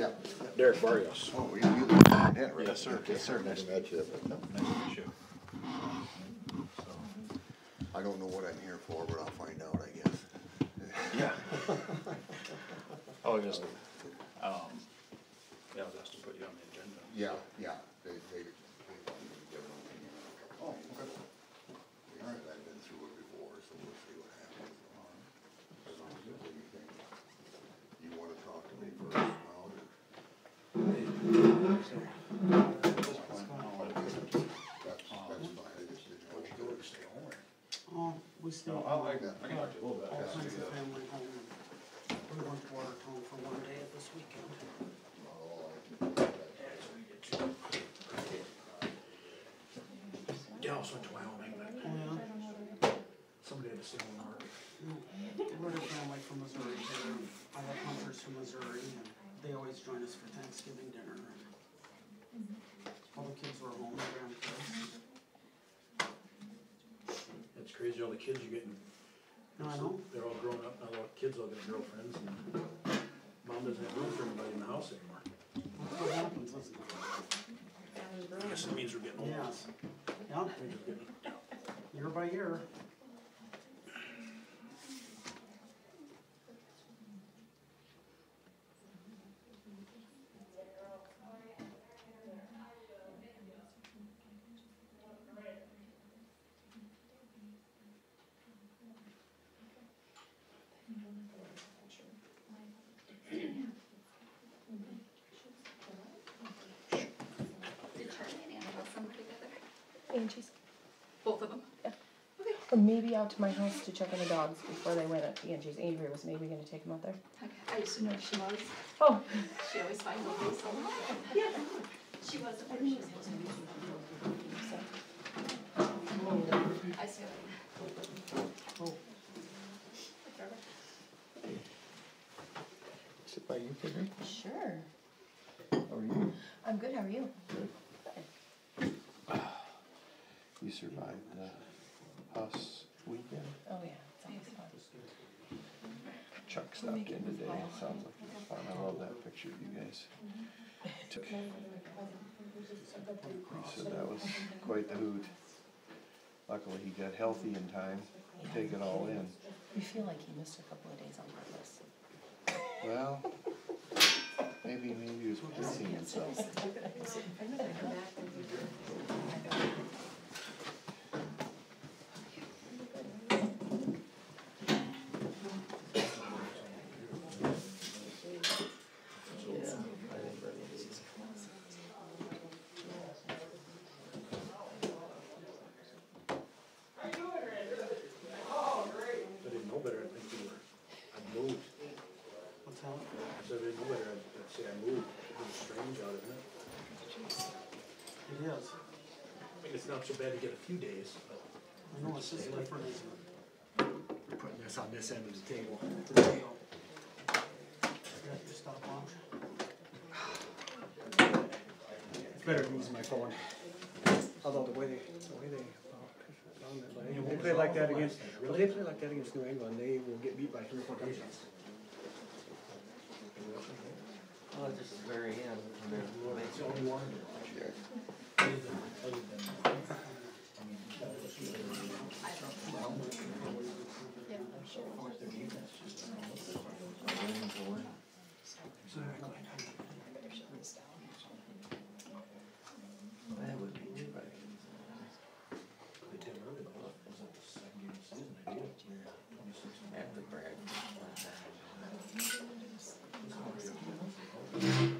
Yeah. Derek Barrios. Oh, you live in that, right? Yes, sir. Yes, sir. Nice to meet you. Nice to meet you. I don't know what I'm here for, but I'll find out, I guess. Yeah. Oh, just, yeah, I was asked to put you on the agenda. Yeah, yeah, they want me to give an opinion. Oh, okay. They said I've been through it before, so we'll see what happens. As long as there's anything you wanna talk to me first about, or? That's fine, I just didn't know. Would you go to stay home or? Oh, we still. No, I can talk to you a little bit. All kinds of family home. We went to Watertown for one day this weekend. Yeah, I also went to Wyoming, but Oh, yeah? somebody had to stay home and work. We're a family from Missouri. I have hunters from Missouri, and they always join us for Thanksgiving dinner. All the kids were home, the grandkids. It's crazy, all the kids you're getting. No, I know. They're all grown up, now all the kids all getting girlfriends, and mom doesn't have room for anybody in the house anymore. That's what happens, isn't it? I guess it means we're getting old. Yes. Yeah, We're just getting, year by year. Did Charlie and Annabelle come together? Angie's. Both of them? Yeah. Or maybe out to my house to check on the dogs before they went up to Angie's. Avery was maybe going to take them out there. Okay, I used to know she was. Oh. She always finds a place so long. Yeah. She wasn't where she was supposed to be. I see. Oh. Sit by you, Piggy. Sure. How are you? I'm good. How are you? You survived the Huss weekend? Oh yeah, it's always fun. Chuck stopped in today. Sounds like it was fun. I love that picture of you guys took. He said that was quite the hoot. Luckily he got healthy in time to take it all in. We feel like he missed a couple of days on purpose. Well, maybe he was pacing himself. I didn't know better, I think you were, I moved. What's that? I said I didn't know better, I'd say I moved. It's strange out, isn't it? It is. I mean, it's not so bad to get a few days, but I know it's just different, isn't it? we're putting this on this end of the table. There you go. You got your stopwatch? It's better than using my phone. Although the way they play like that against, well, they play like that against New England, they will get beat by 3 or 4 touchdowns. Well, just at the very end. It's the only one. Yeah. That would be too bad. They did early, though. Was that the second game of the season? They did. 26. After Brad.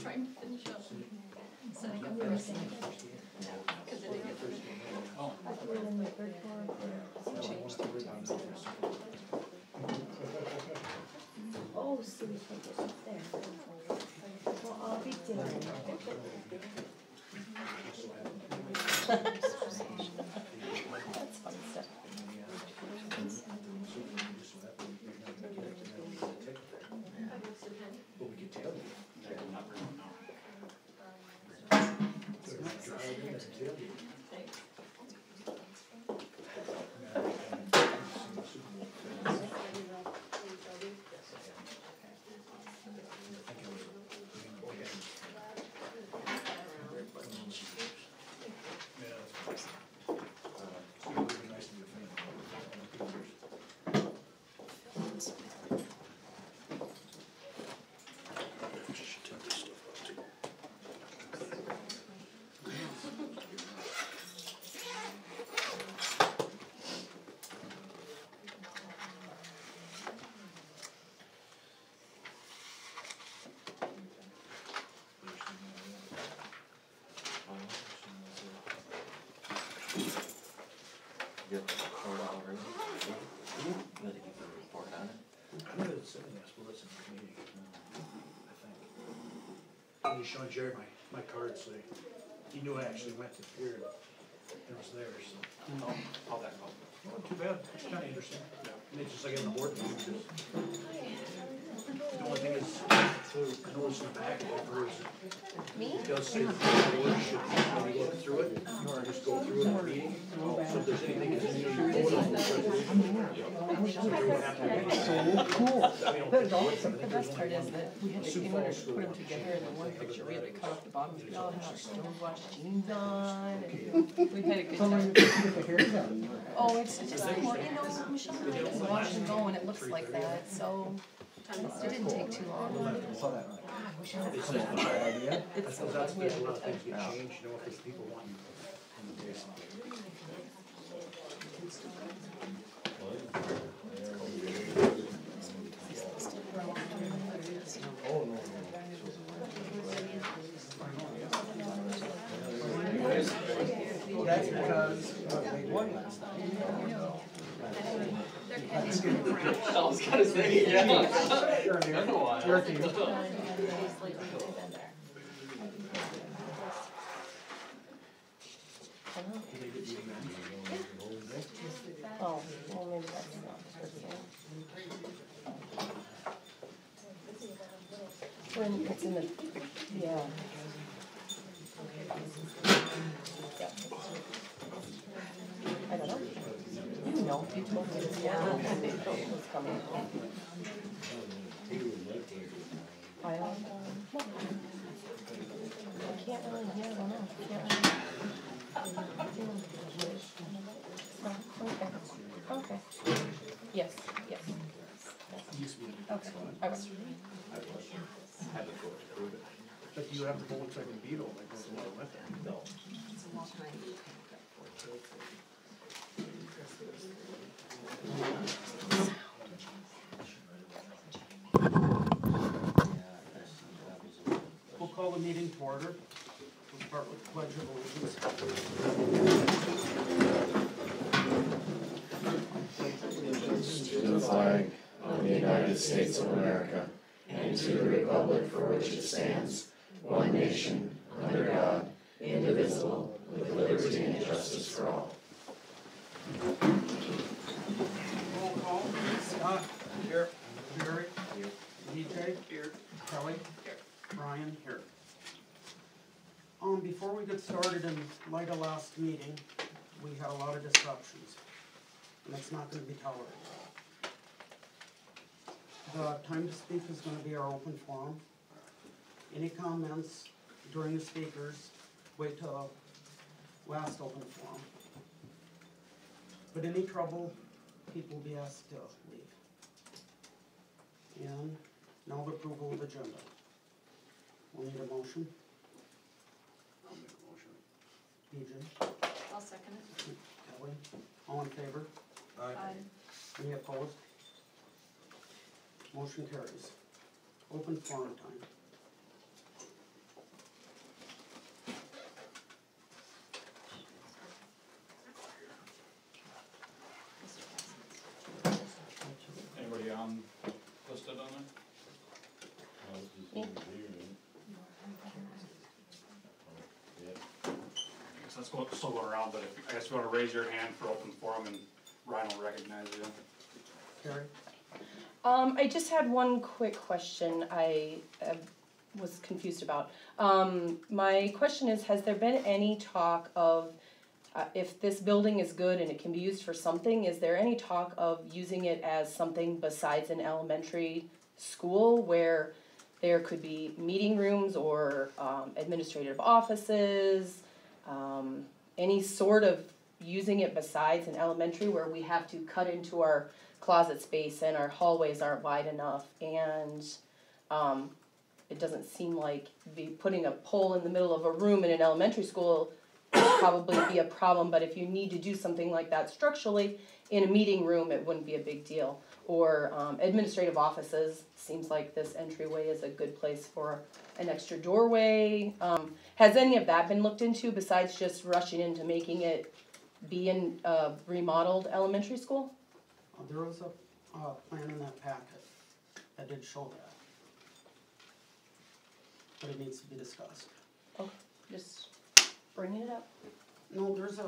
Trying to finish up. Setting up everything. Because they didn't get the In the third floor, changed 3 times. Oh, so we can get up there. Well, I'll be dinner. That's fun stuff. But we could tell you. You got the report already? You gotta give the report on it. I'm gonna send this, we'll listen to the meeting, I think. I was showing Jerry my card, so he knew I actually went to here, and it was there, so. How'd that go? Not too bad, it's kinda interesting. And it's just like in the board meeting, just. The only thing is, I noticed in the packet, afterwards, it does say that the board should, when you look through it, you wanna just go through it in the meeting. So if there's anything that's in your vote on the resolution, you would have to. So cool. I mean, I don't think The I think the there's best only part is one. that we had to, Sioux in order Falls to School put them one. together in the one picture, we had to cut off the bottom, we all had our stove wash jeans on, and we had a good time. Get the hair done. Oh, it's just, well, you know, Michelle and I just wash and go and it looks like that, so it didn't take too long. Saw that. Wish I had It's some just of a that. bad idea. It's so That's, fun. there's a lot of things get changed, you know, because people want you. That's because they won last night. I was gonna say, yeah. Your team. Oh, well, maybe that's not the first one. When it's in the, yeah. Yeah. I don't know. You know, you told me this morning that they thought it was coming. I can't really hear, I don't know, I can't really. Okay, okay. Yes, yes. Okay, okay. But you have the Volkswagen Beetle that goes along with it. No. We'll call the meeting to order. We'll start with the pledge of allegiance. To the flag of the United States of America and to the republic for which it stands, one nation, under God, indivisible, with liberty and justice for all. Roll call. Scott. Here. Jerry. Here. DJ. Here. Kelly. Here. Brian. Here. Before we get started, in light of last meeting, we had a lot of disruptions, and it's not gonna be tolerated. The time to speak is gonna be our open forum. Any comments during the speakers, wait till last open forum. But any trouble, people will be asked to leave. And now the approval of agenda. We'll need a motion. I'll make a motion. BJ, I'll second it. Kelly, all in favor? Any opposed? Motion carries. Open forum time. Anybody listed on there? So let's go, still go around, but if, I guess you wanna raise your hand for open forum and Ryan will recognize you. Carrie? I just had one quick question I was confused about. My question is, has there been any talk of, if this building is good and it can be used for something, is there any talk of using it as something besides an elementary school where there could be meeting rooms or administrative offices, any sort of using it besides an elementary where we have to cut into our closet space and our hallways aren't wide enough, and it doesn't seem like putting a pole in the middle of a room in an elementary school would probably be a problem, but if you need to do something like that structurally in a meeting room, it wouldn't be a big deal. Or administrative offices, seems like this entryway is a good place for an extra doorway. Has any of that been looked into besides just rushing into making it be in remodeled elementary school? There was a plan in that packet that did show that. But it needs to be discussed. Okay, just bringing it up. No, there's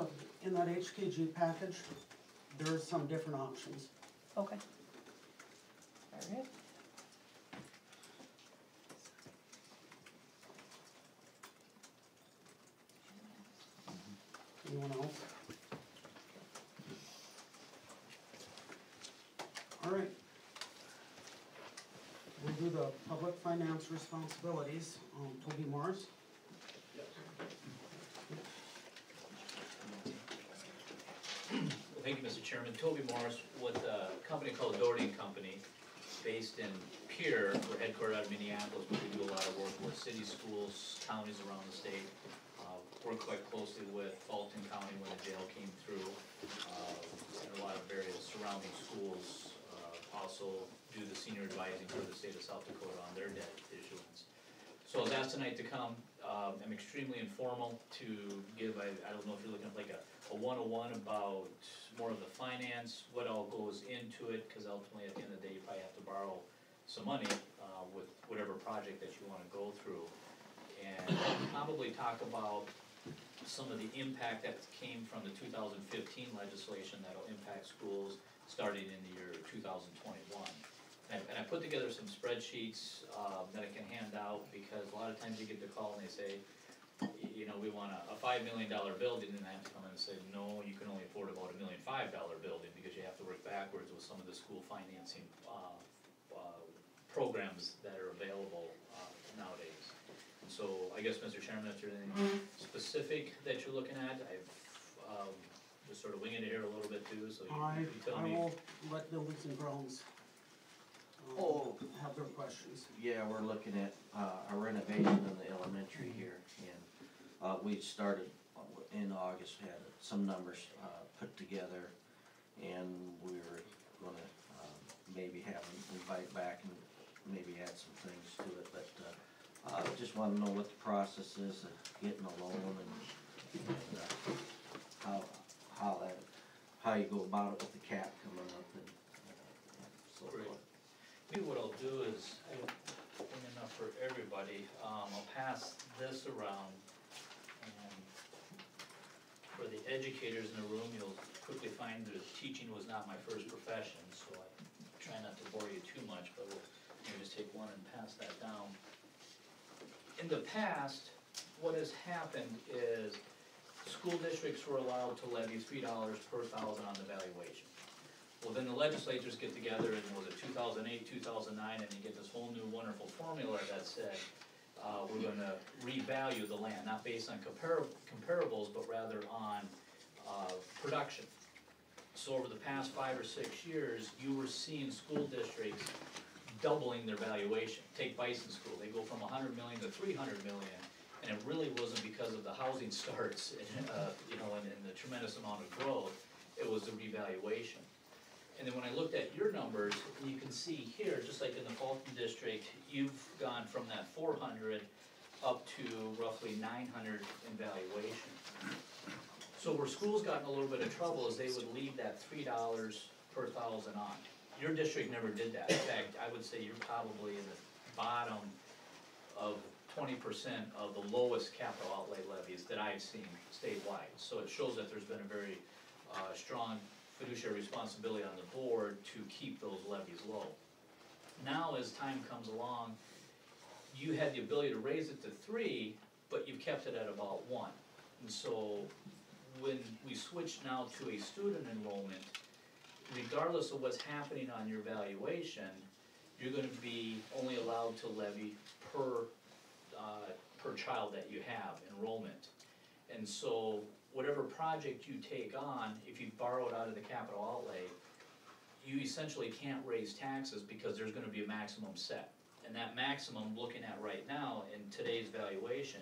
in that HKG package, there's some different options. Okay. All right. Anyone else? All right. We'll do the public finance responsibilities. Toby Morris. Thank you, Mr. Chairman. Toby Morris with a company called Doherty and Company, based in Pierre. We're headquartered out of Minneapolis, but we do a lot of work with city schools, counties around the state. Work quite closely with Fulton County when the jail came through, and a lot of various surrounding schools. Also do the senior advising for the state of South Dakota on their debt issuance. So I was asked tonight to come. I'm extremely informal to give, I don't know if you're looking at like a 101 about more of the finance, what all goes into it, because ultimately at the end of the day, you probably have to borrow some money with whatever project that you want to go through. And probably talk about some of the impact that came from the 2015 legislation that'll impact schools starting in the year 2021. And I put together some spreadsheets that I can hand out, because a lot of times you get the call and they say, you know, we want a $5 million building, and I have to come in and say, no, you can only afford about $1.5 million building, because you have to work backwards with some of the school financing programs that are available nowadays. And so I guess, Mr. Chairman, if there's anything specific that you're looking at, I've just sort of winging it here a little bit too, so you tell I me. will let buildings and grounds have their questions. Yeah, we're looking at a renovation in the elementary here, and we started in August, had some numbers put together, and we were gonna maybe have them invite back and maybe add some things to it, but just wanna know what the process is of getting a loan and how you go about it with the cap coming up and so Great. forth. Maybe what I'll do is, I don't bring enough for everybody, I'll pass this around, and for the educators in the room, you'll quickly find that teaching was not my first profession, so I try not to bore you too much, but we'll maybe just take one and pass that down. In the past, what has happened is school districts were allowed to levy $3 per thousand on the valuation. Well, then the legislatures get together, and was it 2008, 2009, and you get this whole new wonderful formula that said, we're gonna revalue the land, not based on comparables, but rather on production. So over the past 5 or 6 years, you were seeing school districts doubling their valuation. Take Bison School, they go from 100 million to 300 million, and it really wasn't because of the housing starts, and the tremendous amount of growth. It was the revaluation. And then when I looked at your numbers, you can see here, just like in the Fulton district, you've gone from that 400 up to roughly 900 in valuation. So where schools got in a little bit of trouble is they would leave that $3 per thousand on. Your district never did that. In fact, I would say you're probably in the bottom of 20% of the lowest capital outlay levies that I've seen statewide. So it shows that there's been a very strong fiduciary responsibility on the board to keep those levies low. Now, as time comes along, you had the ability to raise it to 3, but you've kept it at about 1. And so when we switch now to a student enrollment, regardless of what's happening on your valuation, you're gonna be only allowed to levy per child that you have, enrollment. And so whatever project you take on, if you borrow it out of the capital outlay, you essentially can't raise taxes because there's gonna be a maximum set. And that maximum, looking at right now, in today's valuation,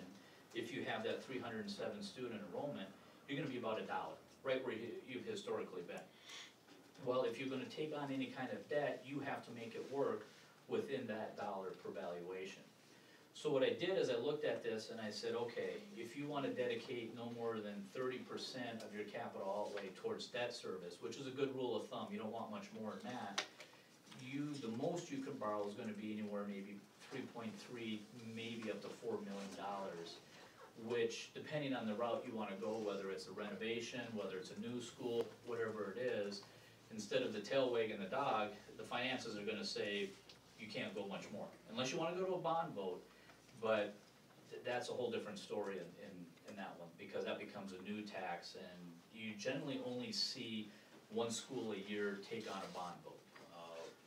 if you have that 307 student enrollment, you're gonna be about $1, right where you've historically been. Well, if you're gonna take on any kind of debt, you have to make it work within that $1 per valuation. So what I did is I looked at this and I said, okay, if you wanna dedicate no more than 30% of your capital outlay towards debt service, which is a good rule of thumb, you don't want much more than that, the most you can borrow is gonna be anywhere maybe 3.3, maybe up to $4 million, which depending on the route you wanna go, whether it's a renovation, whether it's a new school, whatever it is, instead of the tail wagging the dog, the finances are gonna say, you can't go much more, unless you wanna go to a bond vote, but that's a whole different story in that one, because that becomes a new tax, and you generally only see one school a year take on a bond vote.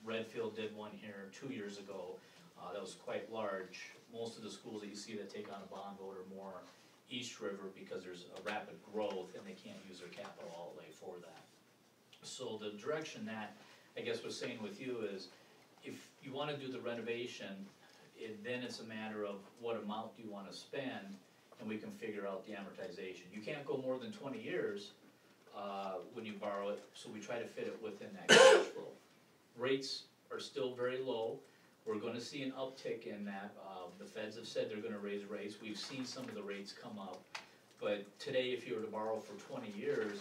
Redfield did one here 2 years ago, that was quite large. Most of the schools that you see that take on a bond vote are more East River, because there's a rapid growth and they can't use their capital outlay for that. So the direction that, I guess, was saying with you is, if you wanna do the renovation, then it's a matter of what amount do you wanna spend, and we can figure out the amortization. You can't go more than 20 years, when you borrow it, so we try to fit it within that cash flow. Rates are still very low, we're gonna see an uptick in that, the feds have said they're gonna raise rates, we've seen some of the rates come up, but today, if you were to borrow for 20 years,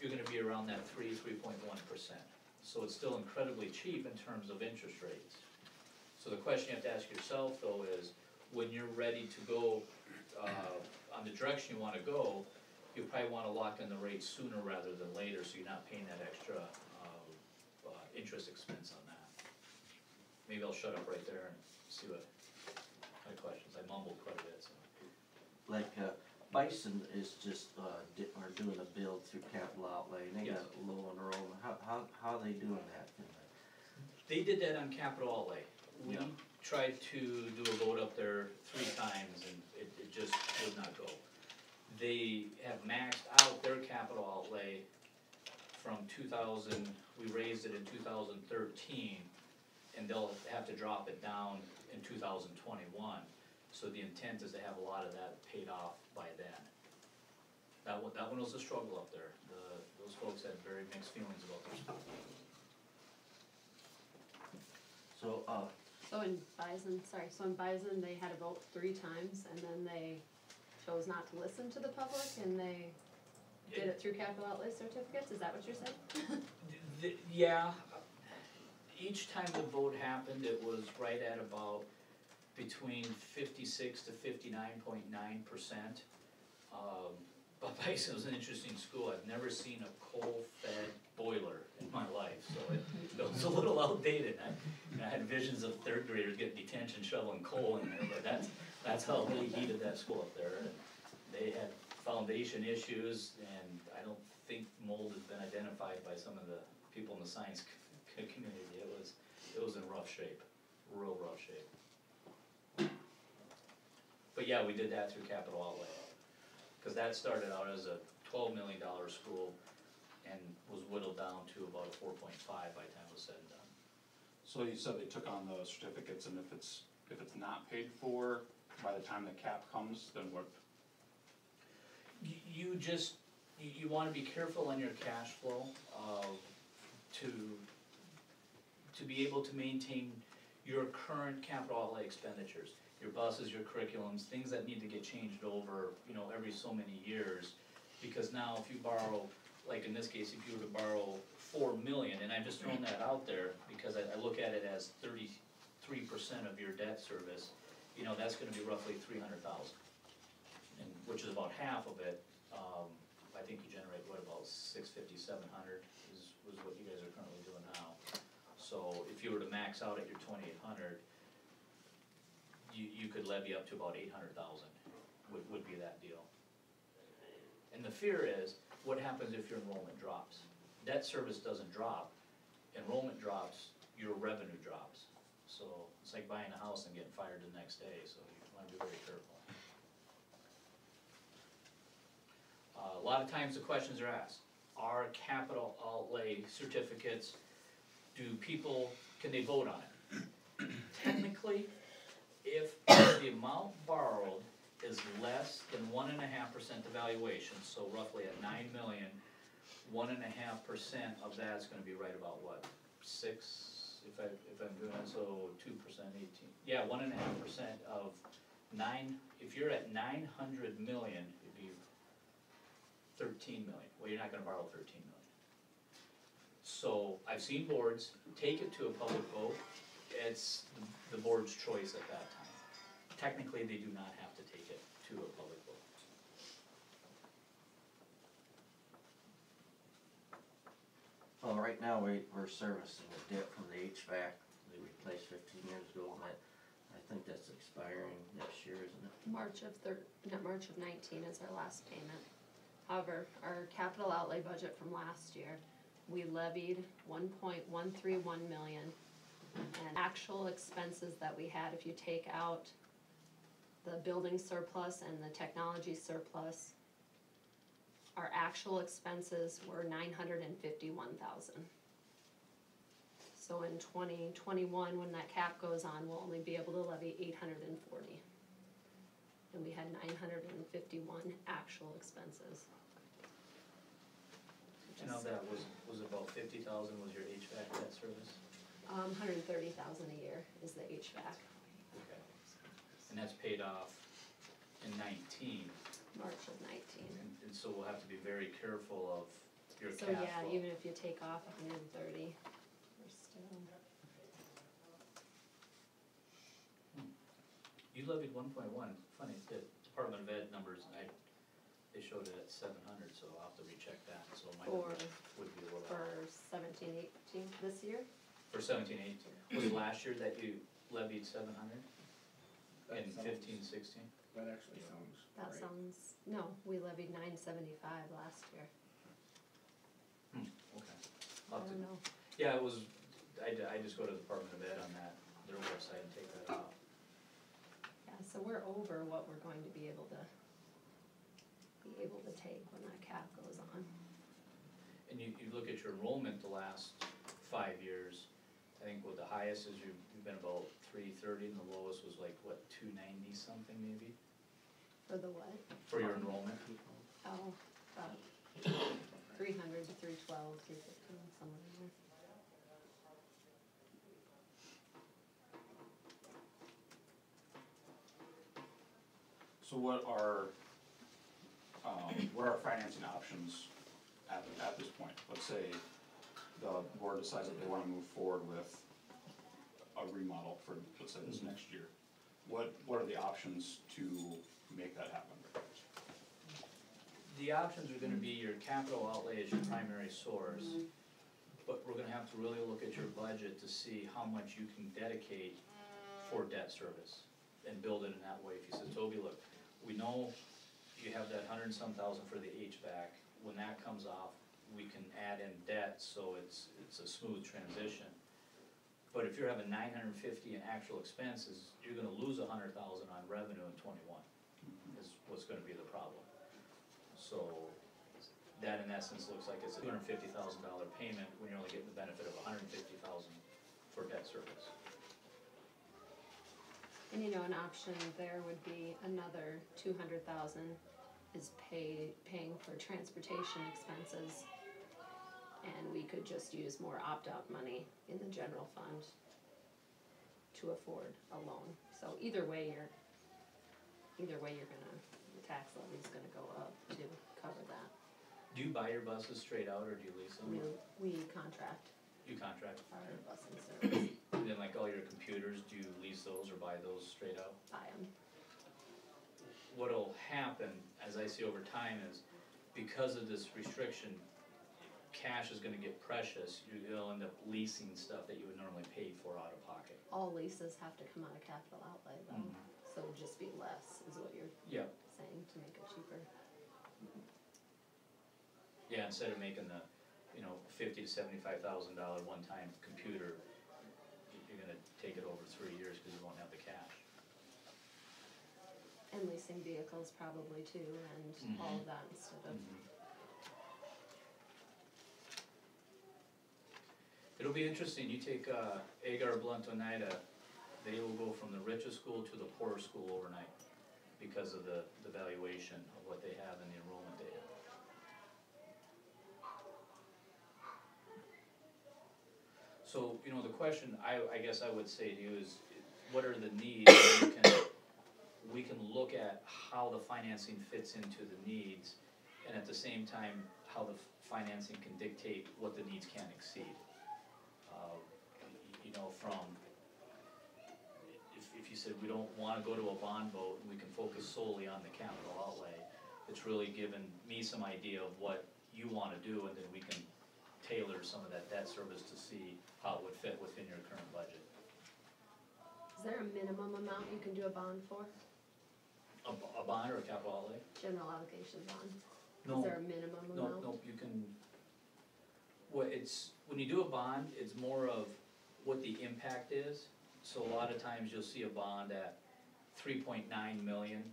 you're gonna be around that 3.1%. So it's still incredibly cheap in terms of interest rates. So the question you have to ask yourself though is, when you're ready to go, on the direction you wanna go, you probably wanna lock in the rates sooner rather than later, so you're not paying that extra, interest expense on that. Maybe I'll shut up right there and see what kind of questions, I mumbled quite a bit, so. Like, Bison is just, are doing a build through capital outlay, and they got low enrollment, how are they doing that? They did that on capital outlay. We Yeah. tried to do a vote up there 3 times and it just would not go. They have maxed out their capital outlay from 2000, we raised it in 2013, and they'll have to drop it down in 2021. So the intent is to have a lot of that paid off by then. That one was a struggle up there. Those folks had very mixed feelings about their school. So, So in Bison, they had a vote 3 times, and then they chose not to listen to the public, and they did it through capital outlay certificates, is that what you're saying? Yeah, each time the vote happened, it was right at about between 56 to 59.9%. But Bison was an interesting school. I've never seen a coal-fed boiler in my life, so it was a little outdated. I had visions of 3rd graders getting detention shoveling coal in there, but that's how they heated that school up there. And they had foundation issues, and I don't think mold has been identified by some of the people in the science community. It was in rough shape, real rough shape. But yeah, we did that through capital outlay, because that started out as a $12 million school and was whittled down to about a 4.5 by the time it was said and done. So you said they took on the certificates, and if it's not paid for by the time the cap comes, then what? You wanna be careful on your cash flow, to be able to maintain your current capital outlay expenditures. Your buses, your curriculums, things that need to get changed over, every so many years. Because now if you borrow, like in this case, if you were to borrow $4 million, and I'm just throwing that out there because I look at it as 33% of your debt service, that's gonna be roughly $300,000. And which is about half of it. I think you generate about $650, $700 was what you guys are currently doing now. So if you were to max out at your 2,800, you could levy up to about 800,000 would be that deal. And the fear is, what happens if your enrollment drops? Debt service doesn't drop, enrollment drops, your revenue drops. So it's like buying a house and getting fired the next day, so you wanna be very careful. A lot of times the questions are asked, are capital outlay certificates, can they vote on it? Technically, if the amount borrowed is less than 1.5% evaluation, so roughly at 9 million, 1.5% of that's gonna be right about what, 6, if I'm doing it, so 2%, 18. Yeah, 1.5% of if you're at 900 million, it'd be 13 million. Well, you're not gonna borrow 13 million. So I've seen boards take it to a public vote. It's the board's choice at that time. Technically, they do not have to take it to a public vote. Well, right now, we're servicing a debt from the HVAC we replaced 15 years ago, and I think that's expiring next year, isn't it? March of 19 is our last payment. However, our capital outlay budget from last year, we levied 1.131 million. And actual expenses that we had, if you take out the building surplus and the technology surplus, our actual expenses were 951,000. So in 2021, when that cap goes on, we'll only be able to levy 840. And we had 951 actual expenses. You know, that was about 50,000 was your HVAC debt service? 130,000 a year is the HVAC. Okay. And that's paid off in 19. March of 19. And so we'll have to be very careful of your So cash yeah, flow. even if you take off 130, we're still. You levied 1.1. Funny, the Department of Ed numbers, they showed it at 700, so I'll have to recheck that. So my For- numbers would be a little For off. 17, 18 this year? For 17, 18. Was it last year that you levied 700? That In sounds- 15, 16? That actually sounds That right. sounds, no, we levied 975 last year. Okay. I I'll have to- don't know. Yeah, it was, I just go to the Department of Ed on that, their website and take that off. Yeah, so we're over what we're going to be able to take when that cap goes on. And you look at your enrollment the last 5 years, I think what the highest is you've been about 330 and the lowest was like, what, 290 something maybe? For the what? For your enrollment? Oh, about 300 to 312, 315, somewhere in there. So what are our financing options at this point? Let's say the board decides that they wanna move forward with a remodel for, let's say, this next year. What are the options to make that happen? The options are gonna be your capital outlay as your primary source, but we're gonna have to really look at your budget to see how much you can dedicate for debt service and build it in that way. If you said, Toby, look, we know you have that 100 and some thousand for the HVAC, when that comes off, we can add in debt, so it's a smooth transition. But if you're having 950 in actual expenses, you're gonna lose 100,000 on revenue in 21, is what's gonna be the problem. So, that in essence looks like it's a $250,000 payment when you're only getting the benefit of 150,000 for debt service. And you know, an option there would be another 200,000 is paying for transportation expenses. And we could just use more opt-out money in the general fund to afford a loan. So either way you're gonna, the tax levy's gonna go up to cover that. Do you buy your buses straight out or do you lease them? We contract You contract. our busing service, And then like all your computers, do you lease those or buy those straight out? buy them. What'll happen, as I see over time, is because of this restriction, cash is gonna get precious, you'll end up leasing stuff that you would normally pay for out of pocket. All leases have to come out of capital outlay though, so it'll just be less is what you're Yeah, saying to make it cheaper. yeah, instead of making the, $50,000 to $75,000 one-time computer, you're gonna take it over 3 years because you won't have the cash. And leasing vehicles probably too, and all of that instead of. It'll be interesting, you take Agar Blunt Oneida, they will go from the richest school to the poorest school overnight because of the valuation of what they have in the enrollment data. So, the question I guess I would say to you is, what are the needs? we can look at how the financing fits into the needs, and at the same time, how the financing can dictate what the needs can exceed. You know, from, if you said we don't wanna go to a bond vote, and we can focus solely on the capital outlay, it's really given me some idea of what you wanna do, and then we can tailor some of that debt service to see how it would fit within your current budget. Is there a minimum amount you can do a bond for? A bond or a capital outlay? General allocation bond? No. Is there a minimum amount? No, you can, when you do a bond, it's more of what the impact is. So a lot of times you'll see a bond at 3.9 million,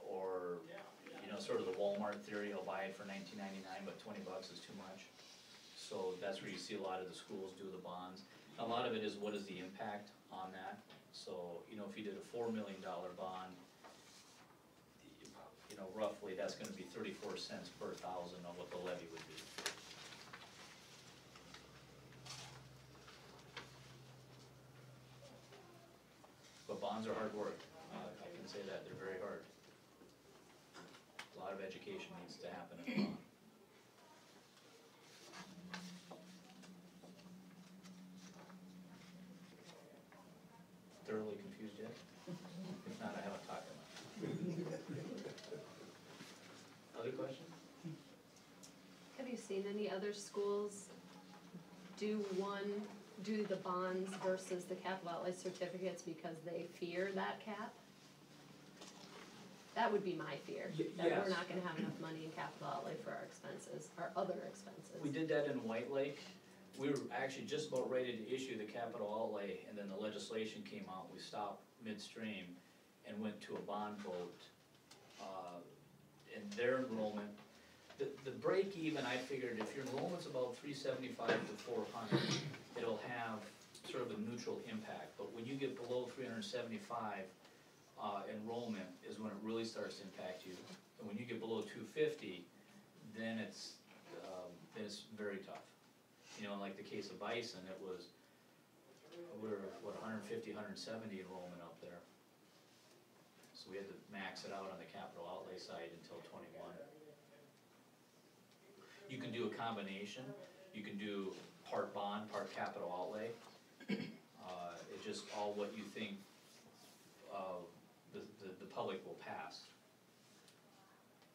or, you know, sort of the Walmart theory, I'll buy it for $19.99, but $20 is too much. So that's where you see a lot of the schools do the bonds. A lot of it is what is the impact on that. So, you know, if you did a $4 million bond, you know, roughly, that's gonna be 34 cents per thousand on what the levy would be. But bonds are hard work, I can say that, they're very hard. A lot of education needs to happen in a bond. Thoroughly confused yet? If not, I haven't talked enough. Other questions? Have you seen any other schools do the bonds versus the capital outlay certificates because they fear that cap? That would be my fear, that Yes. we're not gonna have enough money in capital outlay for our expenses, our other expenses. We did that in White Lake. We were actually just about ready to issue the capital outlay, and then the legislation came out. We stopped midstream and went to a bond vote. And their enrollment, the break even, I figured if your enrollment's about 375 to 400, it'll have sort of a neutral impact. But when you get below 375, enrollment is when it really starts to impact you. And when you get below 250, then it's very tough. You know, in like the case of Bison, we're, 150, 170 enrollment up there. So we had to max it out on the capital outlay side until 21. You can do a combination, you can do part bond, part capital outlay. It's just all what you think the public will pass.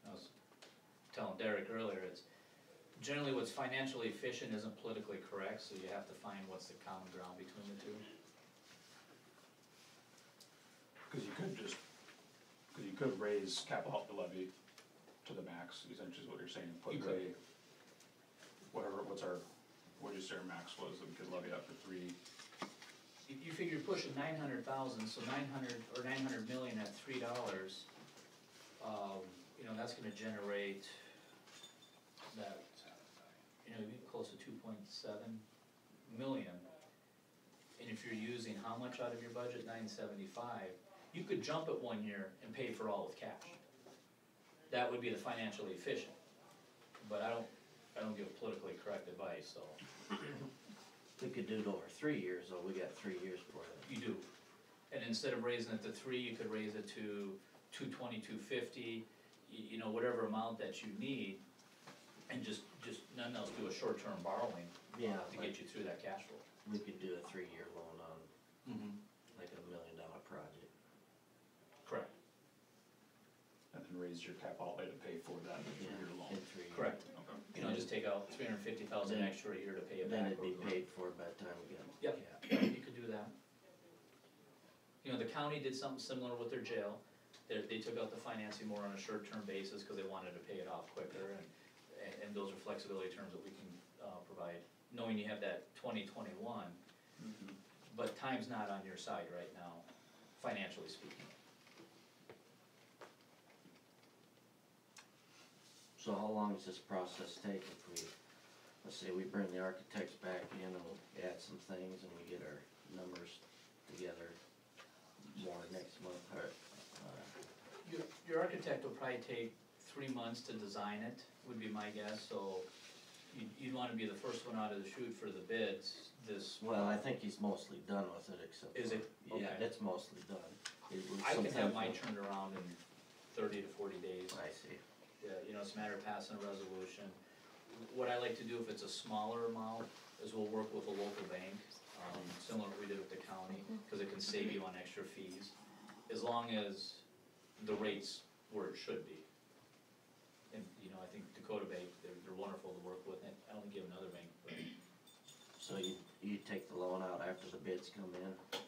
I was telling Derek earlier, it's generally what's financially efficient isn't politically correct, so you have to find what's the common ground between the two. Cause you could raise capital outlay levy to the max, essentially is what you're saying, put You could. What'd you say our max was, that we could levy up for 3? You figure you're pushing 900,000, so 900 million at $3, you know, that's gonna generate that, you know, close to 2.7 million. And if you're using how much out of your budget, 975, you could jump it 1 year and pay for all with cash. That would be the financially efficient, but I don't give politically correct advice, so. We could do it over 3 years, though, we got 3 years for it. You do, and instead of raising it to 3, you could raise it to 220, 250, you know, whatever amount that you need, and just nothing else, do a short-term borrowing Yeah, to get you through that cash flow. we could do a 3-year loan on Mm-hmm. like $1 million project. Correct. And then raise your capital outlay to pay for that Yeah, year loan. in 3 years. Correct. Okay. You know, just take out 350,000 Then- extra a year to pay it Then back. it'd be paid for by the time we get. Yep, Yeah. you could do that. You know, the county did something similar with their jail. They took out the financing more on a short-term basis because they wanted to pay it off quicker, and those are flexibility terms that we can provide, knowing you have that 2021, but time's not on your side right now, financially speaking. So how long does this process take if we, let's say we bring the architects back in and we add some things and we get our numbers together more next month, or, Your architect will probably take 3 months to design it, would be my guess, so you'd wanna be the first one out of the chute for the bids this. well, I think he's mostly done with it except. Is for- it? Yeah, Okay. it's mostly done. It was I can have sometimes mine when- turned around in 30 to 40 days. I see. Yeah, you know, it's a matter of passing a resolution. What I like to do if it's a smaller amount is we'll work with a local bank, similar to what we did with the county, cause it can save you on extra fees, as long as the rate's where it should be. And, you know, I think Dakota Bank, they're wonderful to work with, and I don't think you have another bank, but you So you take the loan out after the bids come in?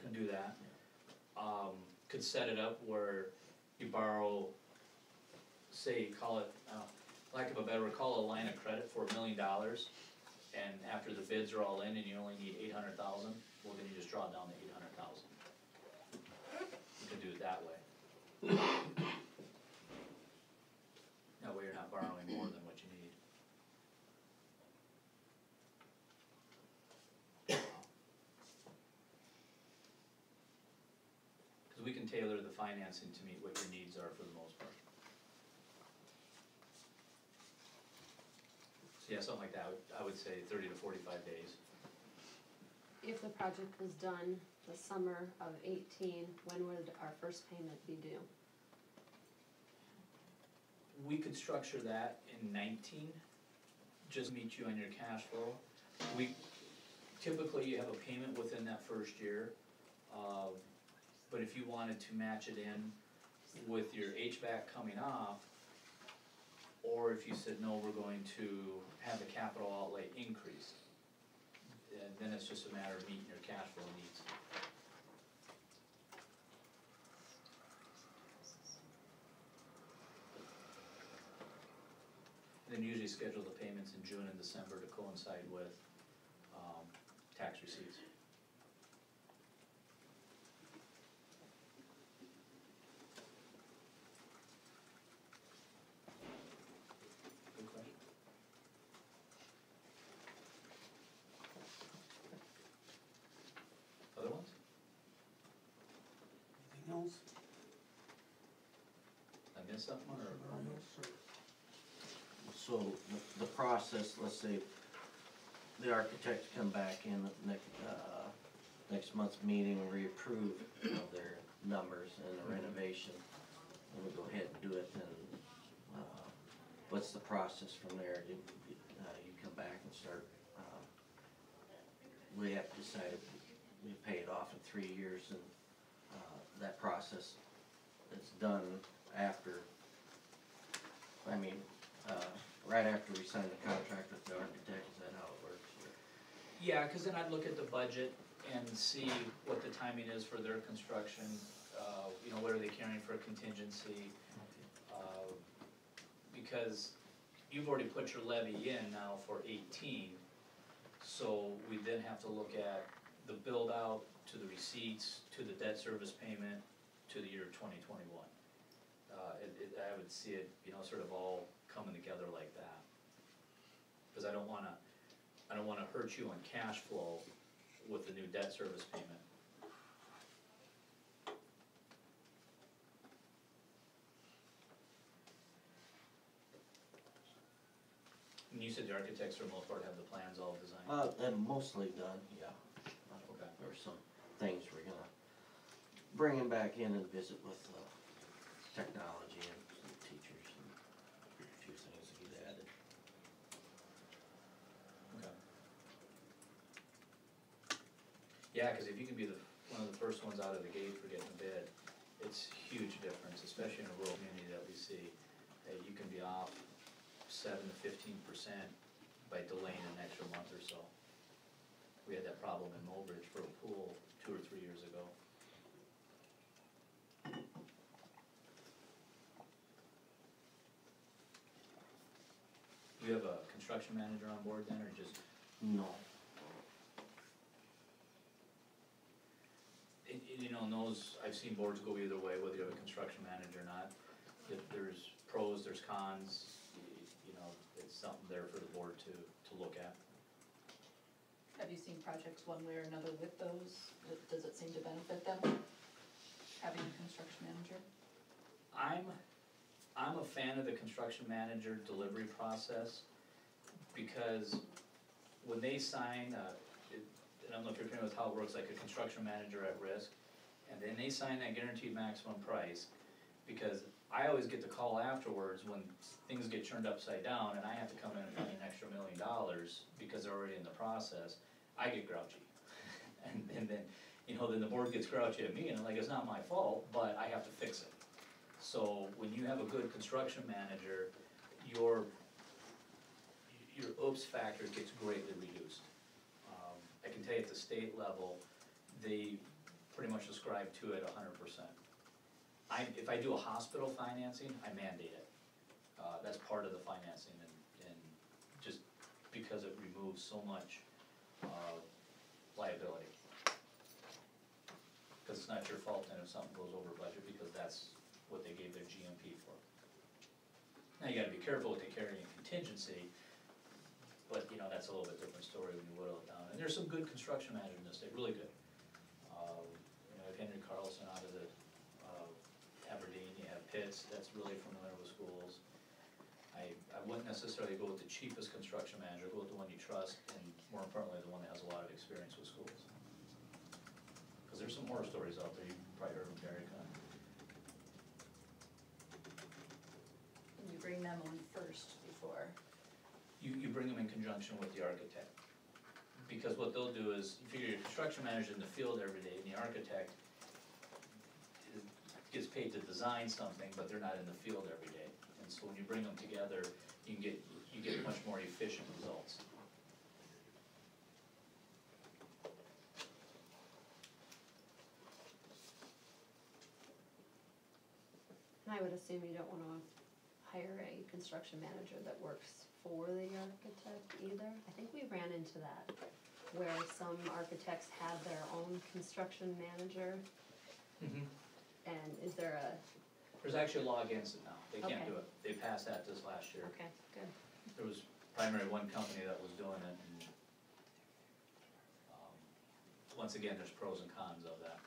can do that. Could set it up where you borrow, say, call it, lack of a better word, call it a line of credit for $1 million, and after the bids are all in and you only need 800,000, well, then you just draw down the 800,000. You could do it that way. That way you're not borrowing more than what you need. Cause we can tailor the financing to meet what your needs are for the most part. So yeah, something like that, I would say 30 to 45 days. If the project was done the summer of 18, when would our first payment be due? We could structure that in 19, just meet you on your cash flow. Typically, you have a payment within that first year, but if you wanted to match it in with your HVAC coming off, or if you said, no, we're going to have the capital outlay increase, then it's just a matter of meeting your cash flow needs. And then usually schedule the payments in June and December to coincide with tax receipts. Good question. Other ones? Anything else? I missed something or? So the process, let's say the architects come back in next month's meeting, reapprove of their numbers and the renovation, and we go ahead and do it, then what's the process from there? You come back and start, we have to decide if we pay it off in 3 years, and that process is done after, right after we sign the contract with the architect. Is that how it works? Yeah, cause then I'd look at the budget and see what the timing is for their construction, you know, what are they carrying for contingency? Because you've already put your levy in now for 18, so we then have to look at the build out, to the receipts, to the debt service payment, to the year 2021. I would see it, you know, sort of all coming together like that. Cause I don't wanna hurt you on cash flow with the new debt service payment. And you said the architects for the most part have the plans all designed? They're mostly done, yeah. Okay. There's some things we're gonna bring them back in and visit with technology and some teachers and a few things that he's added. Okay. Yeah, cause if you can be one of the first ones out of the gate for getting a bid, it's huge difference, especially in a rural community that we see. That you can be off 7 to 15% by delaying an extra month or so. We had that problem in Mulbridge for a pool 2 or 3 years ago. Do you have a construction manager on board then, or just? No. You know, in those, I've seen boards go either way, whether you have a construction manager or not. There's pros, there's cons, you know, it's something there for the board to look at. Have you seen projects one way or another with those? Does it seem to benefit them, having a construction manager? I'm a fan of the construction manager delivery process, because when they sign, I don't know if you're familiar with how it works, like a construction manager at risk, and then they sign that guaranteed maximum price, because I always get the call afterwards when things get turned upside down and I have to come in and pay an extra $1 million because they're already in the process, I get grouchy. And then, you know, then the board gets grouchy at me, and like, it's not my fault, but I have to fix it. So when you have a good construction manager, your oops factor gets greatly reduced. I can tell you at the state level, they pretty much ascribe to it 100%. If I do a hospital financing, I mandate it. That's part of the financing, and just because it removes so much liability. Because it's not your fault then if something goes over budget, because that's what they gave their GMP for. Now you gotta be careful with the carrying contingency, but you know, that's a little bit different story when you whittle it down. And there's some good construction managers in this state, really good. You know, Henry Carlson out of the Aberdeen, you have Pitts, that's really familiar with schools. I wouldn't necessarily go with the cheapest construction manager, go with the one you trust, and more importantly, the one that has a lot of experience with schools. Because there's some horror stories out there, you probably heard from Derek. You bring them on first before. You bring them in conjunction with the architect. Because what they'll do is, you figure your construction manager's in the field every day, and the architect gets paid to design something, but they're not in the field every day. And so when you bring them together, you get much more efficient results. And I would assume you don't wanna hire a construction manager that works for the architect either. I think we ran into that, where some architects had their own construction manager. And is there a? There's actually a law against it now, they can't Okay. do it, they passed that this last year. Okay, good. There was primarily one company that was doing it, and, once again, there's pros and cons of that.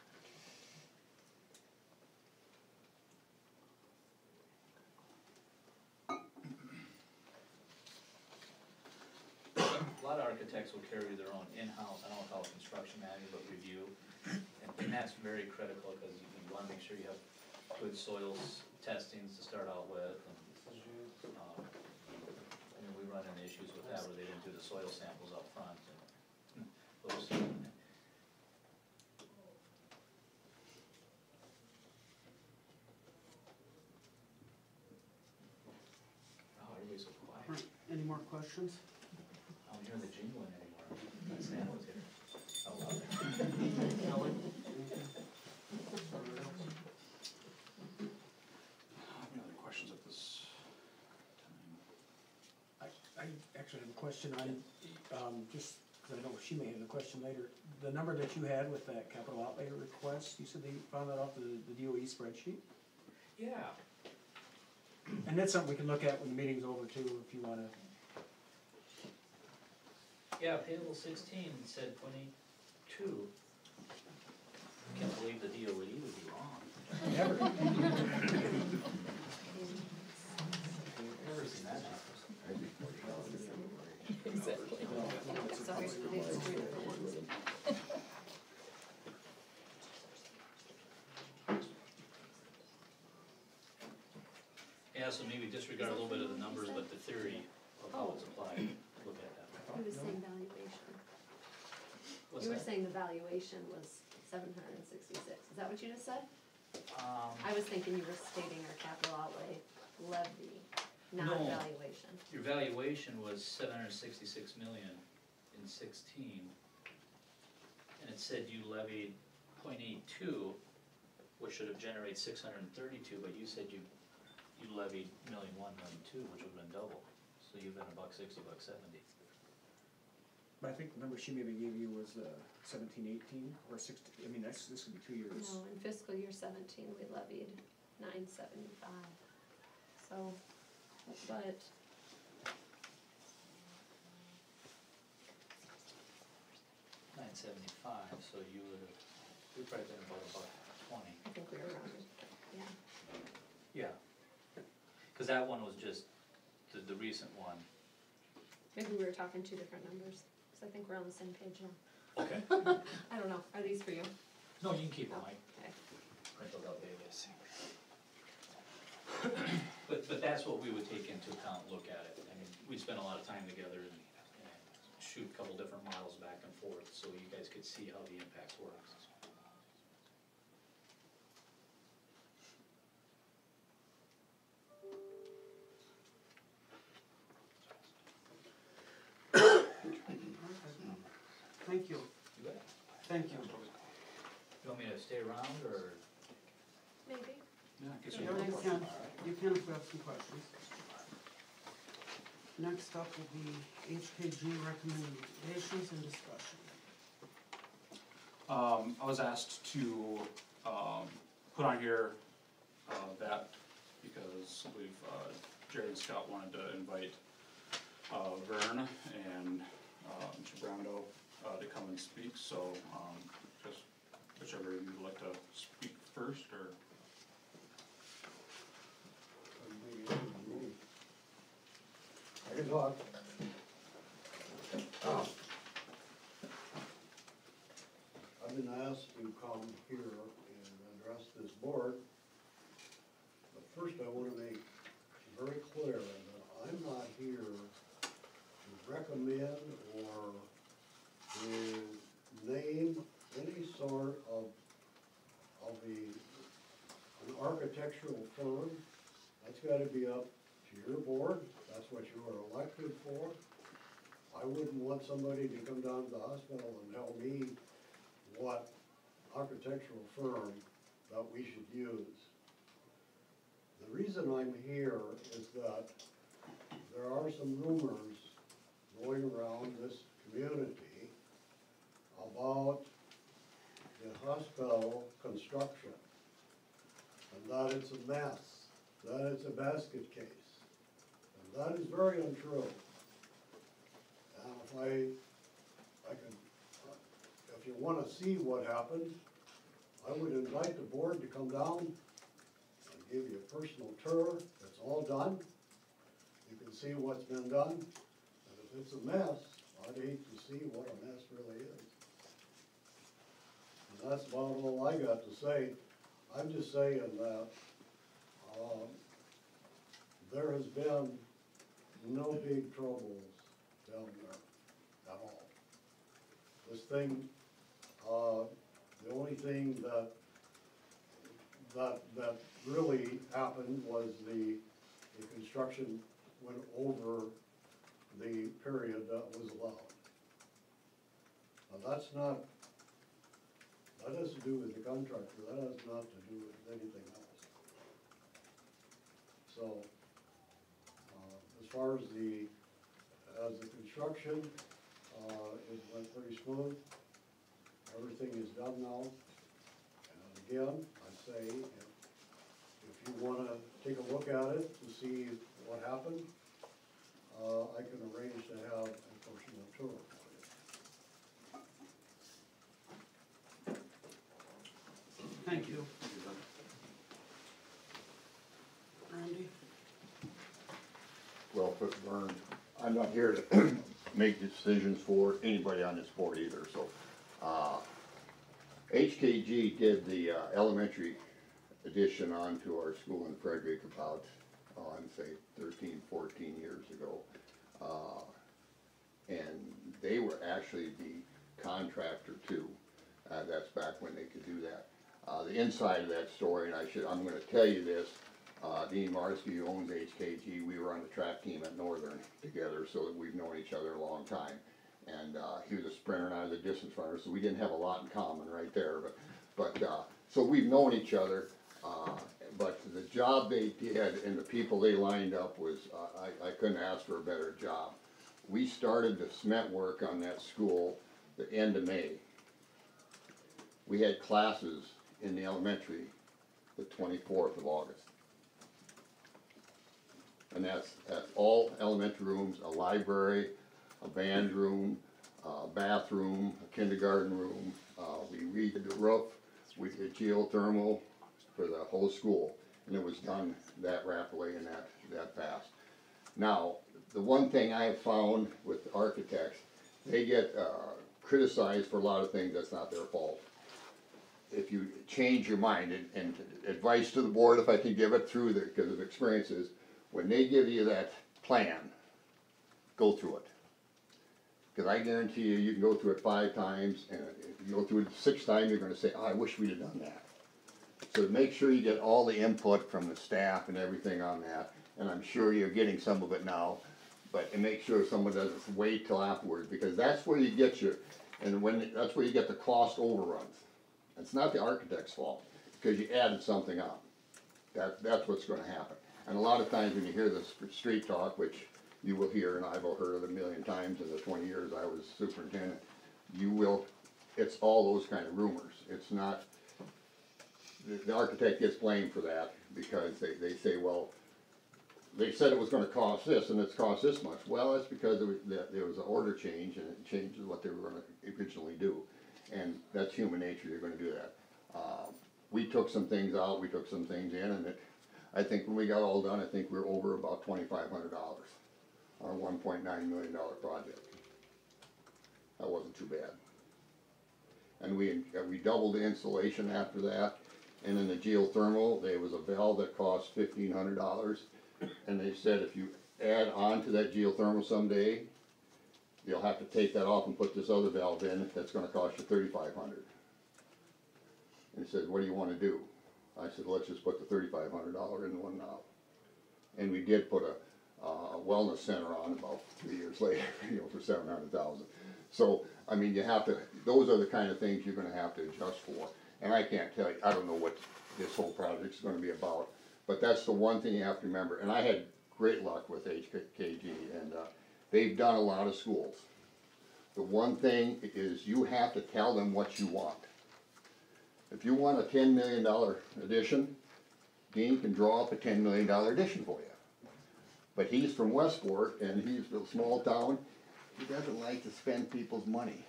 A lot of architects will carry their own in-house, I don't wanna call it construction manager, but review, and that's very critical, because you wanna make sure you have good soils testings to start out with, and, I mean, we run into issues with that, where they didn't do the soil samples up front, and those. Oh, everybody's so quiet. Right, any more questions? I don't hear the jingling anymore. That Sam was here. Oh, well. Kelly? Any other questions at this time? I actually have a question on, just, cause I know she may have a question later. The number that you had with that capital outlay request, you said they found that off the DOE spreadsheet? Yeah. And that's something we can look at when the meeting's over too, if you wanna. Yeah, payable 16 said 22. Can't believe the DOE would be wrong. Never. Never seen that happen. Sorry, they just do different ones. Yeah, so maybe disregard a little bit of the numbers, but the theory of how it's applied, look at that. You were saying valuation. What's You were that? saying the valuation was 766, is that what you just said? Um, I was thinking you were stating our capital outlay levy, not No. valuation. Your valuation was 766 million in 16. And it said you levied 0.82, which should have generated 632, but you said you levied $1,000,001, $1,000,002, which would have been double. So you've been $1.60, $1.70. But I think the number she maybe gave you was 17, 18, or 16, I mean, this could be 2 years. No, in fiscal year 17, we levied 975, so, but. $975, so you would have, you'd probably been about $1.20. I think we were around, yeah. Yeah. Cause that one was just the recent one. Maybe we were talking two different numbers, cause I think we're on the same page now. Okay. I don't know, are these for you? No, you can keep it, Mike. Okay. Print those out, Dave. But that's what we would take into account, look at it. I mean, we spent a lot of time together and shoot a couple different models back and forth, so you guys could see how the impacts work. Thank you, You bet. thank you. You want me to stay around, or? Maybe. Yeah, I guess Yeah, we you can if we have some questions. Next up will be HKG recommendations and discussion. I was asked to, put on here, that, because we've, Jerry and Scott wanted to invite, Vern and, Mr. Brando, to come and speak, so, just whichever of you would like to speak first, or. I can talk. I've been asked to come here and address this board, but first I want to make very clear that I'm not here to recommend or to name any sort of an architectural firm. That's gotta be up to your board, that's what you are elected for. I wouldn't want somebody to come down to the hospital and tell me what architectural firm that we should use. The reason I'm here is that there are some rumors going around this community about the hospital construction, and that it's a mess, that it's a basket case. And that is very untrue. And if you wanna see what happened, I would invite the board to come down and give you a personal tour. It's all done. You can see what's been done. And if it's a mess, I'd hate to see what a mess really is. And that's about all I got to say. I'm just saying that, there has been no big troubles down there at all. This thing, the only thing that really happened was the construction went over the period that was allowed. Now that's not, that has to do with the contractor, that has not to do with anything else. So, as far as the construction, it went pretty smooth. Everything is done now. And again, I say, if you wanna take a look at it to see what happened, I can arrange to have a personal tour for you. Thank you. Randy? Well, put Vern, I'm not here to make decisions for anybody on this board either, so. HKG did the elementary addition onto our school in Frederick about, I'd say 13, 14 years ago. And they were actually the contractor too. That's back when they could do that. The inside of that story, and I'm gonna tell you this, Dean Marsky, who owns HKG, we were on the track team at Northern together, so we've known each other a long time. And he was a sprinter and I was a distance runner, so we didn't have a lot in common right there. But so we've known each other. But the job they did and the people they lined up was, I couldn't ask for a better job. We started the cement work on that school the end of May. We had classes in the elementary the 24th of August. And that's all elementary rooms, a library, a band room, a bathroom, a kindergarten room. We redid the roof, we did geothermal for the whole school, and it was done that rapidly and that fast. Now, the one thing I have found with architects, they get criticized for a lot of things that's not their fault. if you change your mind, and advice to the board, if I can give it through because of experiences, when they give you that plan, go through it. Because I guarantee you, you can go through it 5 times, and if you go through it 6 times, you're gonna say, oh, I wish we'd have done that. So make sure you get all the input from the staff and everything on that, and I'm sure you're getting some of it now, but and make sure someone doesn't wait till afterwards, because that's where you get your, that's where you get the cost overruns. It's not the architect's fault, because you added something on. That's what's gonna happen. And a lot of times when you hear this street talk, which you will hear, and I've heard it a million times in the 20 years I was superintendent, it's all those kind of rumors. It's not, the architect gets blamed for that, because they say, well, they said it was gonna cost this, and it's cost this much. Well, that's because there was an order change, and it changes what they were gonna originally do. And that's human nature, you're gonna do that. We took some things out, we took some things in, and I think when we got all done, I think we were over about $2,500 on a $1.9 million project. That wasn't too bad. And we doubled the insulation after that, and in the geothermal, there was a valve that cost $1,500, and they said if you add on to that geothermal someday, you'll have to take that off and put this other valve in, that's gonna cost you $3,500. And he said, what do you wanna do? I said, let's just put the $3,500 in the one now. And we did put a wellness center on about 3 years later, for $700,000. So, I mean, you have to, those are the kind of things you're gonna have to adjust for. And I can't tell you, I don't know what this whole project's gonna be about, but that's the one thing you have to remember. And I had great luck with HKG, and they've done a lot of schools. The one thing is you have to tell them what you want. If you want a $10 million addition, Dean can draw up a $10 million addition for you. But he's from Westport, and he's a small town, he doesn't like to spend people's money.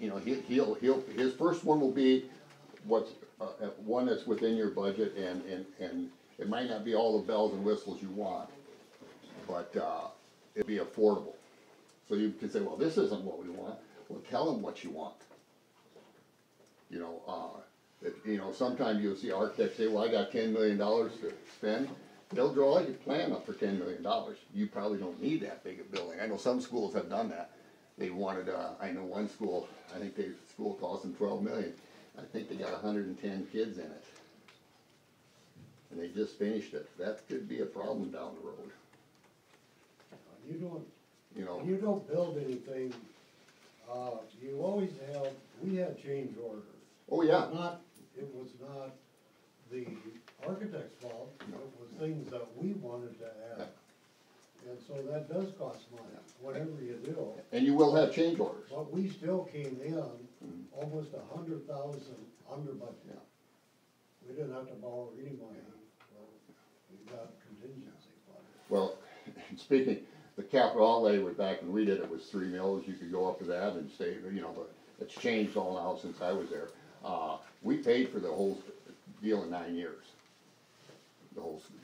You know, his first one will be what's, one that's within your budget, and it might not be all the bells and whistles you want, but it'll be affordable. So you can say, well, this isn't what we want. Well, tell them what you want. You know, sometimes you'll see architects say, well, I got $10 million to spend. They'll draw your plan up for $10 million. You probably don't need that big a building. I know some schools have done that. They wanted, I know one school, I think the school cost them $12 million. I think they got 110 kids in it. And they just finished it. That could be a problem down the road. You don't build anything, you always have, we had change orders. Oh, yeah. It was not the architect's fault, it was things that we wanted to add. And so that does cost money, whatever you do. And you will have change orders. But we still came in almost 100,000 under budget. Yeah. We didn't have to borrow any money, we got contingency funded. Well, speaking, the capital outlay was back when we did it was 3 mils. You could go up to that and stay, you know, but it's changed all now since I was there. We paid for the whole deal in 9 years, the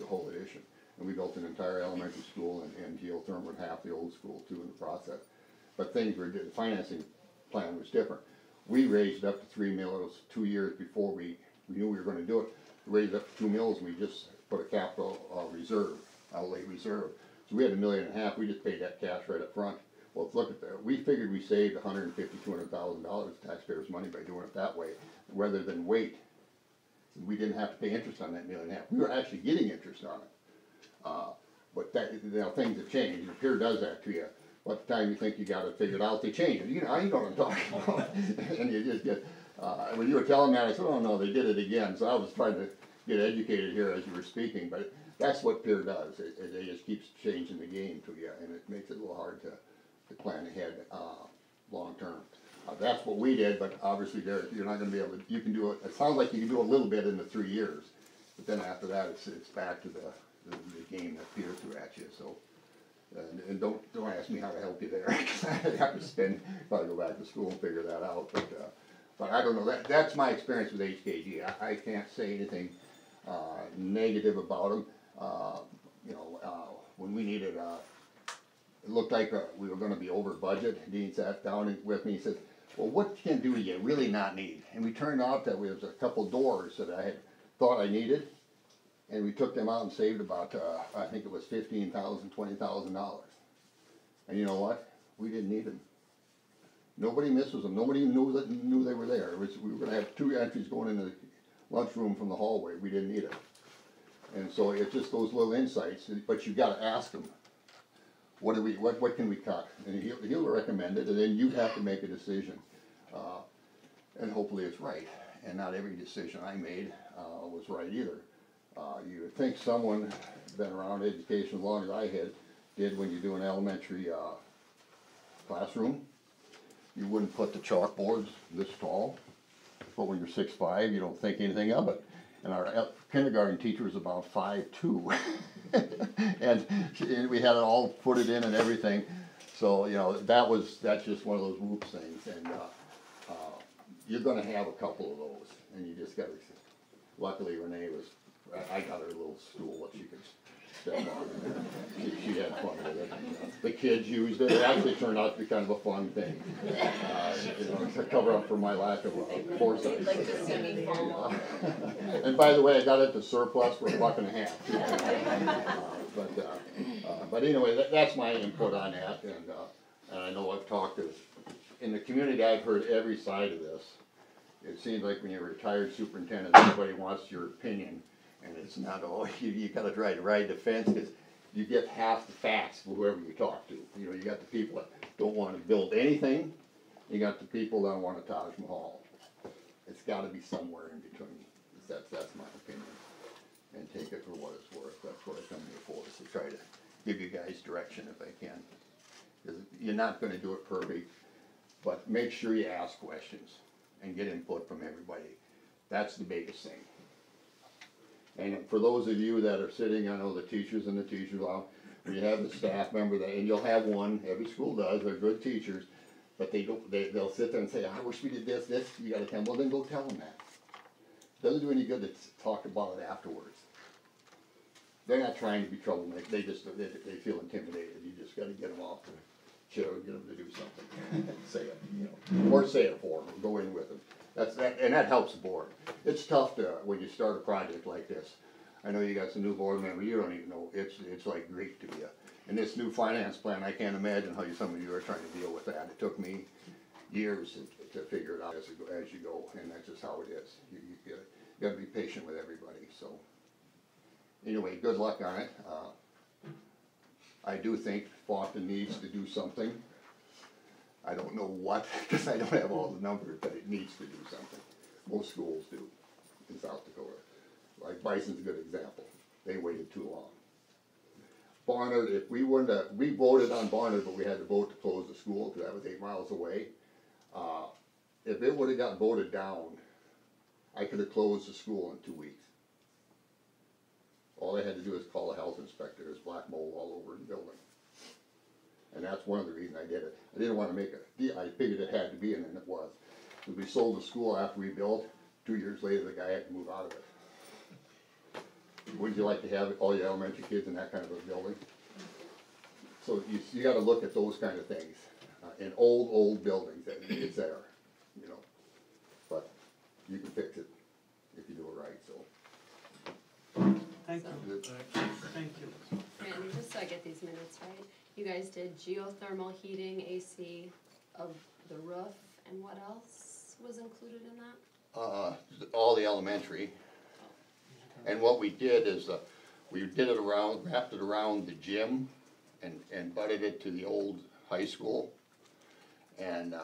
whole edition. And we built an entire elementary school and geothermal and half the old school too in the process. But things were, the financing plan was different. We raised up to 3 mils 2 years before we knew we were gonna do it. We raised up to 2 mils and we just put a capital reserve, outlay reserve. So we had $1.5 million, we just paid that cash right up front. Well, look at that, we figured we saved $150,000, $200,000 taxpayers' money by doing it that way, rather than wait. We didn't have to pay interest on that $1.5 million. We were actually getting interest on it. But that, you know, things have changed, and Pier does that to you. By the time you think you got it figured out, they change it. You know what I'm talking about. And you just get, when you were telling me that, I said, oh no, they did it again. So I was trying to get educated here as you were speaking, but that's what Pier does. It just keeps changing the game to you, and it makes it a little hard to plan ahead long term. That's what we did, but obviously you're not gonna be able to, you can do it, it sounds like you can do a little bit in the 3 years, but then after that, it's back to the game that Peter threw at you, so. And don't ask me how to help you there, because I'd have to probably go back to school and figure that out, but I don't know, that's my experience with HKG. I can't say anything negative about them. You know, when we needed, it looked like we were gonna be over budget. Dean sat down with me, he said, well, what can do you really not need? And we turned out that there was a couple doors that I had thought I needed, and we took them out and saved about, I think it was $15,000, $20,000. And you know what? We didn't need them. Nobody misses them. Nobody even knew they were there. We were gonna have 2 entries going into the lunchroom from the hallway. We didn't need it. And so it's just those little insights, but you gotta ask them, what can we cut? And he'll recommend it, and then you have to make a decision. And hopefully it's right. And not every decision I made was right either. You would think someone been around education as long as I did when you do an elementary classroom. You wouldn't put the chalkboards this tall, but when you're 6'5", you don't think anything of it. And our kindergarten teacher was about 5'2", and we had it all footed in and everything. So you know that's just one of those whoops things, and you're going to have a couple of those, and you just got to. Luckily, Renee I got her a little stool that she could step on. She had fun with it. The kids used it. It actually turned out to be kind of a fun thing. To cover up for my lack of foresight. Like the singing fall. And by the way, I got it to surplus for $1.50. But anyway, that's my input on that. And I know I've talked to, in the community, I've heard every side of this. It seems like when you're a retired superintendent, everybody wants your opinion. And it's not all, you gotta try to ride the fence, because you get half the facts from whoever you talk to. You know, you got the people that don't wanna build anything, you got the people that want a Taj Mahal. It's gotta be somewhere in between. That's my opinion. And take it for what it's worth. That's what I come here for, is to try to give you guys direction if I can. Because you're not gonna do it perfect, but make sure you ask questions and get input from everybody. That's the biggest thing. And for those of you that are sitting, I know the teachers in the teachers lounge, when you have the staff member that, and you'll have one, every school does, they're good teachers, but they'll sit there and say, I wish we did this, you gotta tell them, well then go tell them that. Doesn't do any good to talk about it afterwards. They're not trying to be troublemakers, they feel intimidated, you just gotta get them off the chair and get them to do something. Say it, or say it for them, go in with them. And that helps the board. It's tough when you start a project like this. I know you got some new board members, you don't even know, it's like Greek to you. And this new finance plan, I can't imagine how some of you are trying to deal with that. It took me years to figure it out as you go, and that's just how it is. You gotta be patient with everybody, so. Anyway, good luck on it. I do think Faulkton needs to do something. I don't know what, because I don't have all the numbers, but it needs to do something. Most schools do in South Dakota. Like Bison's a good example. They waited too long. Barnard, if we voted on Barnard, but we had to vote to close the school because that was 8 miles away. If it would have got voted down, I could have closed the school in 2 weeks. All I had to do is call the health inspector. There's black mold all over the building. And that's one of the reasons I did it. I didn't want to make it, I figured it had to be, and it was. When we sold the school after we built, 2 years later the guy had to move out of it. Wouldn't you like to have all your elementary kids in that kind of a building? So you got to look at those kind of things. In old buildings, it's there, But you can fix it if you do it right, so. Thank you. Thank you. Randy, just so I get these minutes right, you guys did geothermal heating, AC of the roof, and what else was included in that? All the elementary. And what we did is, we did it wrapped it around the gym and butted it to the old high school. And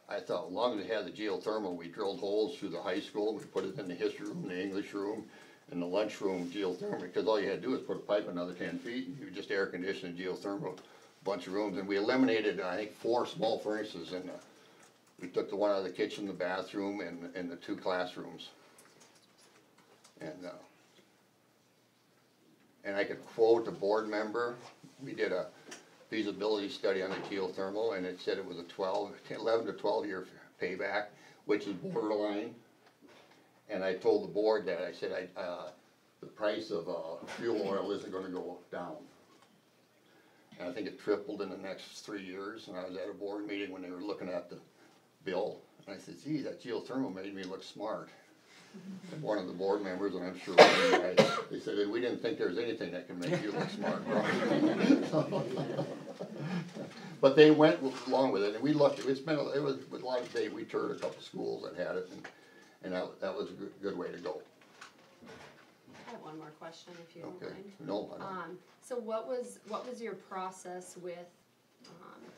I thought, as long as it had the geothermal, we drilled holes through the high school, we put it in the history room, the English room, and the lunchroom geothermal, because all you had to do is put a pipe another 10 feet, and you just air condition and geothermal a bunch of rooms. And we eliminated, I think, 4 small furnaces, and we took the one out of the kitchen, the bathroom, and the 2 classrooms. And I could quote a board member. We did a feasibility study on the geothermal, and it said it was a 11 to 12 year payback, which is borderline. And I told the board that, I said, the price of fuel oil isn't gonna go down. And I think it tripled in the next 3 years, and I was at a board meeting when they were looking at the Bill, and I said, gee, that geothermal made me look smart. And one of the board members, and I'm sure one of you guys, they said, we didn't think there was anything that could make you look smart, bro. But they went along with it, and we looked, it was a lot of day, we toured a couple schools that had it, and that was a good way to go. I have one more question, if you don't Okay, mind. no, I don't. So what was your process with,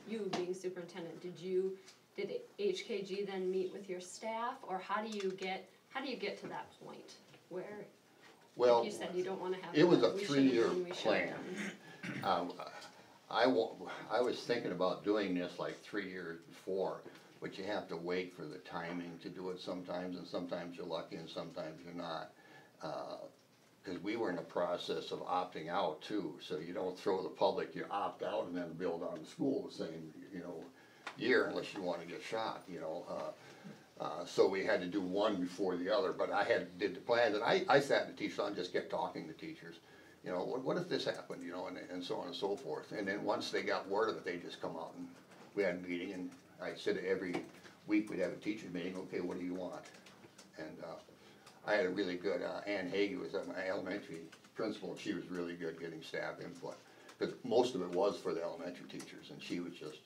you being superintendent? Did HKG then meet with your staff, or how do you get to that point where, Well, like you said, you don't wanna have. it was the, a "We should've 3-year done, we should've plan. done." I was thinking about doing this like 3 years before, but you have to wait for the timing to do it sometimes, and sometimes you're lucky and sometimes you're not. Cause we were in the process of opting out too, so you don't throw the public, you opt out and then build on the school the same, year unless you wanna get shot, so we had to do one before the other, but I did the plans, and I sat in the teacher and just kept talking to teachers. What if this happened, and so on and so forth. And then once they got word of it, they just come out and we had a meeting, and I said every week we'd have a teacher meeting, okay, what do you want? And, I had a really good, Ann Hagee was my elementary principal, and she was really good getting staff input. Because most of it was for the elementary teachers, and she was just,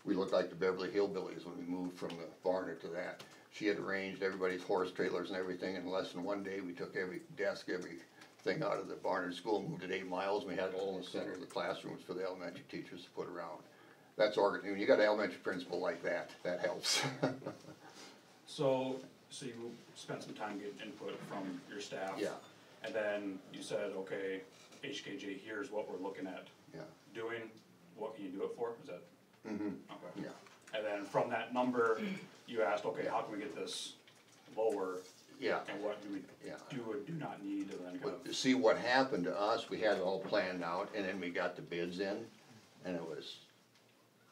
we looked like the Beverly Hillbillies when we moved from the Barnet to that. She had arranged everybody's horse trailers and everything in less than one day. We took every desk, everything out of the Barnet school, moved it 8 miles, and we had it all in the center of the classrooms for the elementary teachers to put around. That's organized. When you got an elementary principal like that, that helps. So you spent some time getting input from your staff? Yeah. And then you said, okay, HKJ, here's what we're looking at Yeah. doing, what can you do it for, is that? Mm-hmm. Okay. Yeah. And then from that number, you asked, okay, how can we get this lower? Yeah. And what do we do or do not need, and then kind of. See, what happened to us, we had it all planned out, and then we got the bids in, and it was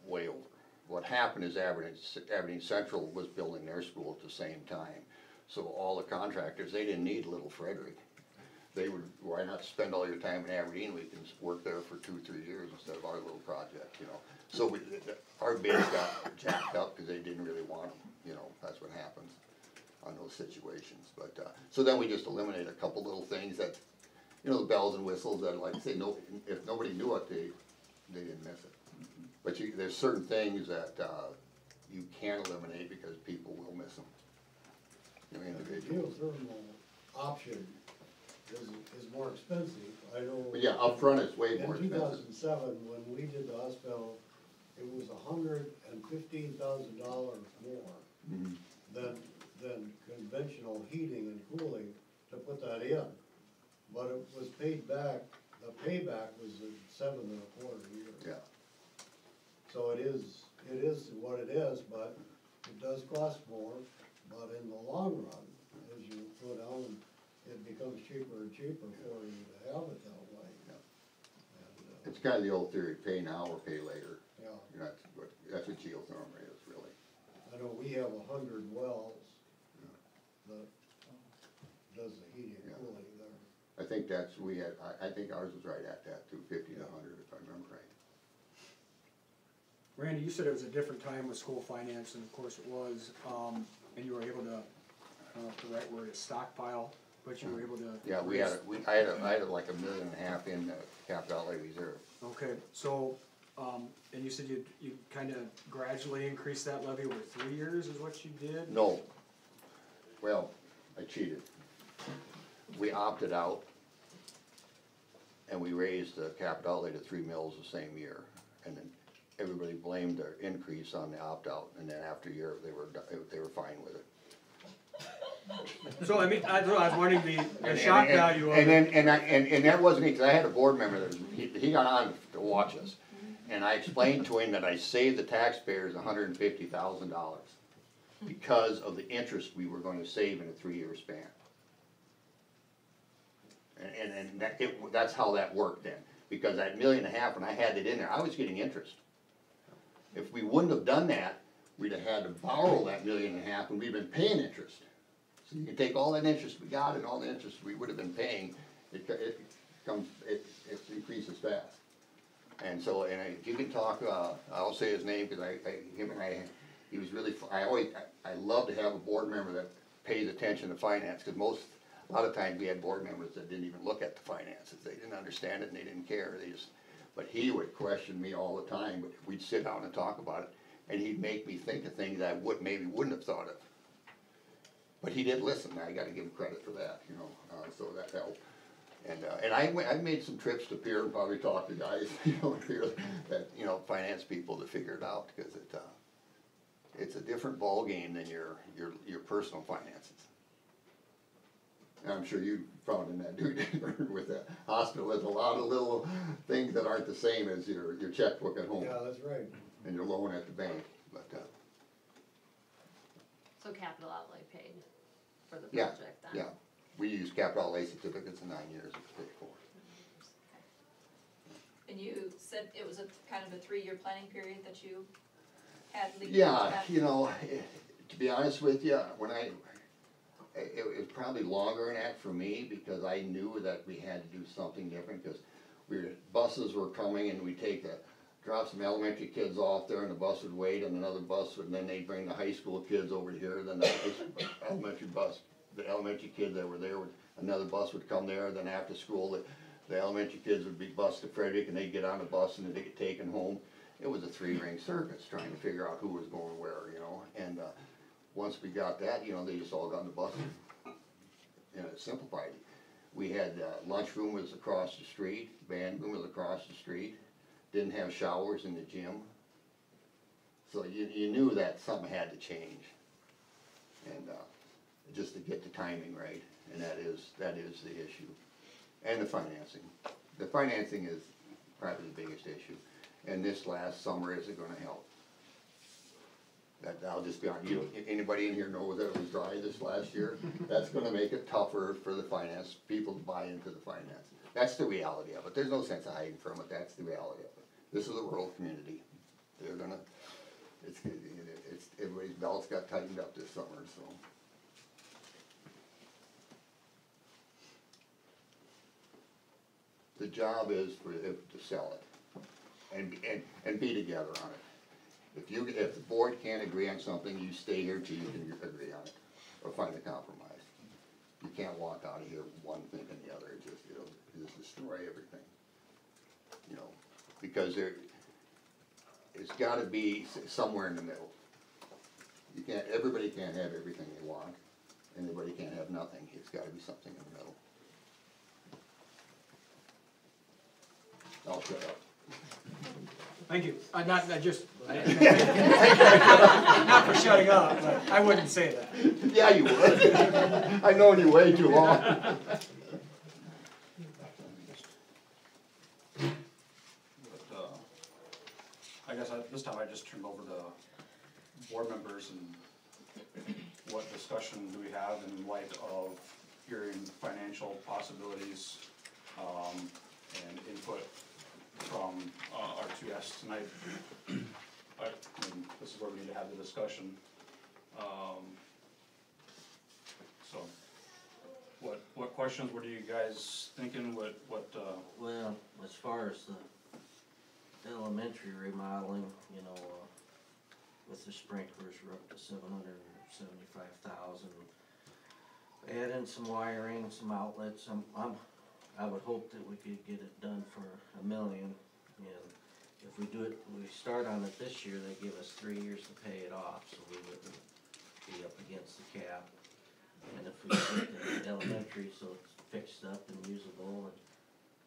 way over. What happened is Aberdeen Central was building their school at the same time. So all the contractors, they didn't need Little Frederick. They would, why not spend all your time in Aberdeen, we can work there for 2 or 3 years instead of our little project, So our bids got jacked up because they didn't really want them, that's what happens on those situations. But, so then we just eliminate a couple little things that, the bells and whistles that, like I say, if nobody knew it, they didn't miss it. But there's certain things that, you can't eliminate because people will miss them. The geothermal option is more expensive, I know. But yeah, upfront it's way more In expensive. 2007, when we did the hospital, it was $115,000 more than conventional heating and cooling to put that in. But it was paid back, the payback was at 7 1/4 years. Yeah. So it is what it is, but it does cost more, but in the long run, as you go down, it becomes cheaper and cheaper for you to have it that way. Yeah. And, It's kind of the old theory, pay now or pay later. yeah, That's what geothermal is, really. I know we have 100 wells that does the heating and Yeah. cooling there. I think I think ours was right at that, 250 to 100, if I remember right. Randy, you said it was a different time with school finance, and of course it was, and you were able to, I don't know if the right word is stockpile, but you were able to. Yeah, I had like $1.5 million in the capital outlay reserve. Okay, so, and you said you kind of gradually increased that levy over 3 years is what you did? No. Well, I cheated. We opted out, and we raised the capital outlay to 3 mils the same year. And then everybody blamed the increase on the opt-out, and then after a year, they were fine with it. So, I mean, I was wondering the shock value of it. And that wasn't me, because I had a board member that, he got on to watch us. And I explained to him that I saved the taxpayers $150,000 because of the interest we were going to save in a 3-year span. And that's how that worked then, because that $1.5 million, when I had it in there, I was getting interest. If we wouldn't have done that, we'd have had to borrow that $1.5 million, and we've been paying interest. So you can take all that interest we got and all the interest we would have been paying, it increases fast. And so, you can talk, I'll say his name, because him and I he was really, I love to have a board member that pays attention to finance, cause a lot of times we had board members that didn't even look at the finances, they didn't understand it and they didn't care, but he would question me all the time, but we'd sit down and talk about it, and he'd make me think of things I maybe wouldn't have thought of. But he did listen, I gotta give him credit for that, you know, so that helped. And I made some trips to Pier and probably talked to guys, you know, Pier, that, you know, finance people to figure it out, because it's a different ball game than your personal finances. And I'm sure you found in that dude with the hospital, there's a lot of little things that aren't the same as your checkbook at home. Yeah, that's right. And your loan at the bank, but, So capital outlay paid for the yeah, project then? yeah. We use capital outlay certificates in 9 years, it's paid for. And you said it was kind of a 3-year planning period that you had leading Yeah, to that? you know, to be honest with you, it was probably longer than that for me, because I knew that we had to do something different, because buses were coming and we'd drop some elementary kids off there and the bus would wait and another bus would, and then they'd bring the high school kids over here, then the elementary kids that were there, another bus would come there, then after school, the elementary kids would be bused to Frederick and they'd get on the bus and they'd get taken home. It was a 3-ring circus trying to figure out who was going where, you know, and once we got that, you know, they just all got on the bus and it simplified it. We had lunchroom was across the street, band room was across the street, didn't have showers in the gym. So you knew that something had to change. And just to get the timing right, and that is the issue. And the financing. The financing is probably the biggest issue. And this last summer isn't gonna help. I'll just be honest, if anybody in here knows that it was dry this last year, that's gonna make it tougher for the finance people to buy into the finance. That's the reality of it. There's no sense of hiding from it. That's the reality of it. This is a rural community. They're gonna, everybody's belts got tightened up this summer, so. The job is to sell it and be together on it. If the board can't agree on something, you stay here till you can agree on it, or find a compromise. You can't walk out of here one thinking the other, it'll just destroy everything. You know, because it's gotta be somewhere in the middle. Everybody can't have everything they want, and everybody can't have nothing, it's gotta be something in the middle. I'll shut up. Thank you. Not for shutting up, but I wouldn't say that. Yeah, you would. I've known you way too long. But, I guess this time I just turned over to board members and what discussion do we have in light of hearing financial possibilities, and input from our 2 guests tonight. I mean, this is where we need to have the discussion. So, what questions, what are you guys thinking, Well, as far as the elementary remodeling, you know, with the sprinklers, we're up to $775,000. Add in some wiring, some outlets, I would hope that we could get it done for $1 million, and if we start on it this year, they give us 3 years to pay it off, so we wouldn't be up against the cap. And if we get the elementary so it's fixed up and usable and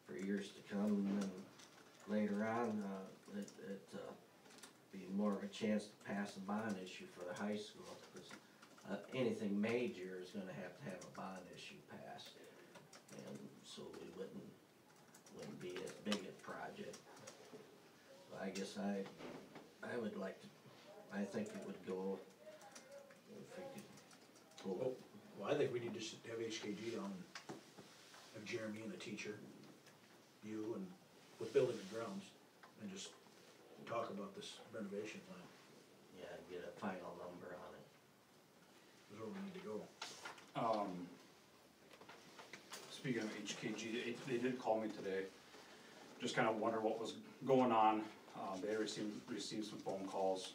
for years to come, and then later on, it be more of a chance to pass a bond issue for the high school, because anything major is gonna have to have a bond issue passed. And so we wouldn't be as big a project. So I guess I would like to, I think it would go, if we could pull it. Well, I think we need to have HKG on, have Jeremy and a teacher, you and with building and grounds, and just talk about this renovation plan. Yeah, get a final number on it. That's where we need to go. Speaking of HKG, they did call me today, just kind of wonder what was going on. They received some phone calls.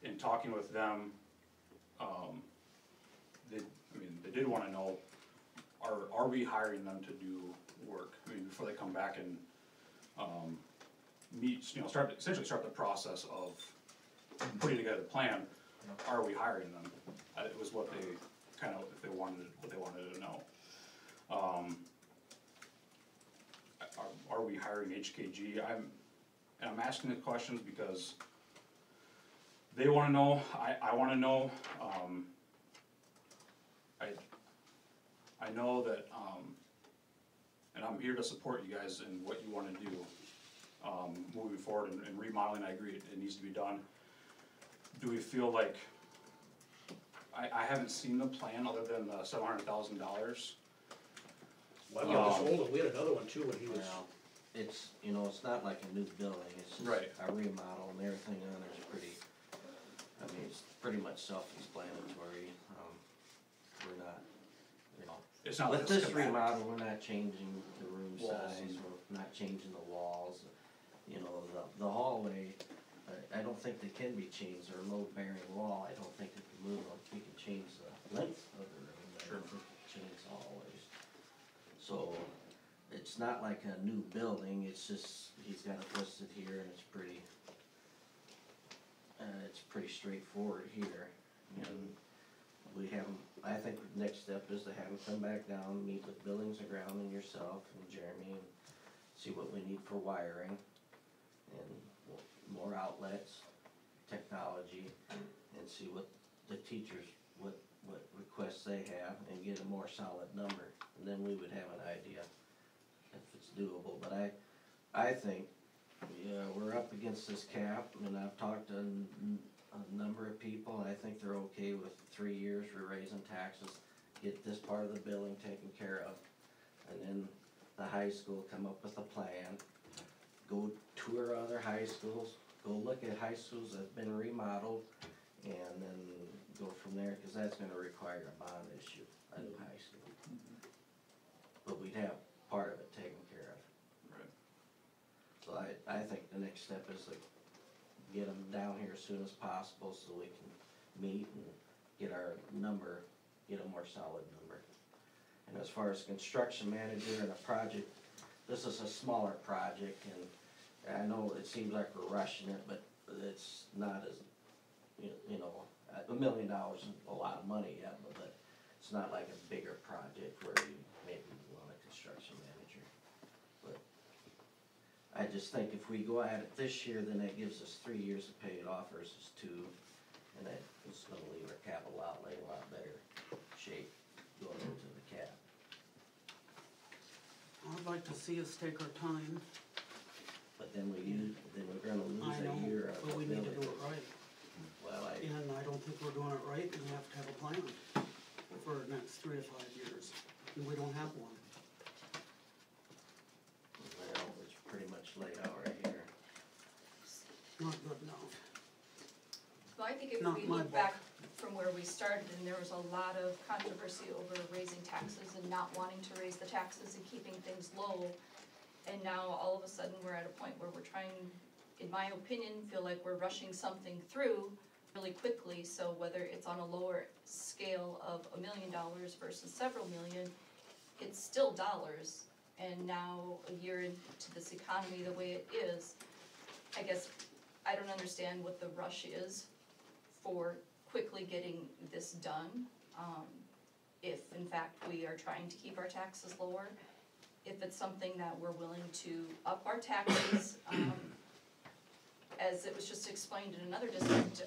in talking with them, they did wanna know, are we hiring them to do work? I mean, before they come back and, essentially start the process of putting together a plan, are we hiring them? It was what they what they wanted to know. Are we hiring HKG? I'm asking the questions because they wanna know, I wanna know, I know that, and I'm here to support you guys in what you wanna do, moving forward, and remodeling, I agree, it needs to be done. Do we feel like, I haven't seen the plan other than the $700,000. Well, I got this old, we had another one too when he was, Well, it's, it's not like a new building, it's just Right. a remodel, and everything on there's pretty, it's pretty much self-explanatory. We're not, it's not like with a this schematic. remodel, we're not changing the room Walls size, and- we're not changing the walls, the hallway, I don't think they can be changed, they're a load-bearing wall, I don't think we can move them, we can change the length of the room, but I don't think we can change the hallways. So, it's not like a new building, it's just, he's got it listed here and it's pretty straightforward here. And we have 'em- I think the next step is to have him come back down, meet with Buildings and Ground and yourself and Jeremy, and see what we need for wiring and more outlets, technology, and see what the teachers, what requests they have, and get a more solid number, and then we would have an idea if it's doable. But I think, we're up against this cap, and I've talked to a number of people, and I think they're okay with 3 years for raising taxes, get this part of the building taken care of, and then the high school come up with a plan, go tour other high schools, go look at high schools that have been remodeled, and then go from there, cause that's gonna require a bond issue, a new high school. But we'd have part of it taken care of. Right. So I think the next step is to get them down here as soon as possible so we can meet and get our number, get a more solid number. And as far as construction manager and a project, this is a smaller project, and I know it seems like we're rushing it, but it's not as, $1 million is a lot of money, yeah, but it's not like a bigger project where you maybe want a construction manager. But I just think if we go at it this year, then that gives us 3 years to pay it off versus 2, and that is gonna leave our capital outlay in a lot better shape going into the cap. I'd like to see us take our time. But then we're gonna lose I know, a year of but we need to do ability. it right. Well, And I don't think we're doing it right, and we have to have a plan for the next 3 to 5 years, and we don't have one. well, it's pretty much laid out right here. Not good enough. Well, I think if Not we my look back from where we started, and there was a lot of controversy over raising taxes and not wanting to raise the taxes and keeping things low. And now all of a sudden, we're at a point where we're trying, in my opinion, feel like we're rushing something through really quickly. So whether it's on a lower scale of $1 million versus several million, it's still dollars. And now, a year into this economy the way it is, I guess I don't understand what the rush is for quickly getting this done. If in fact we are trying to keep our taxes lower, if it's something that we're willing to up our taxes, as it was just explained in another district,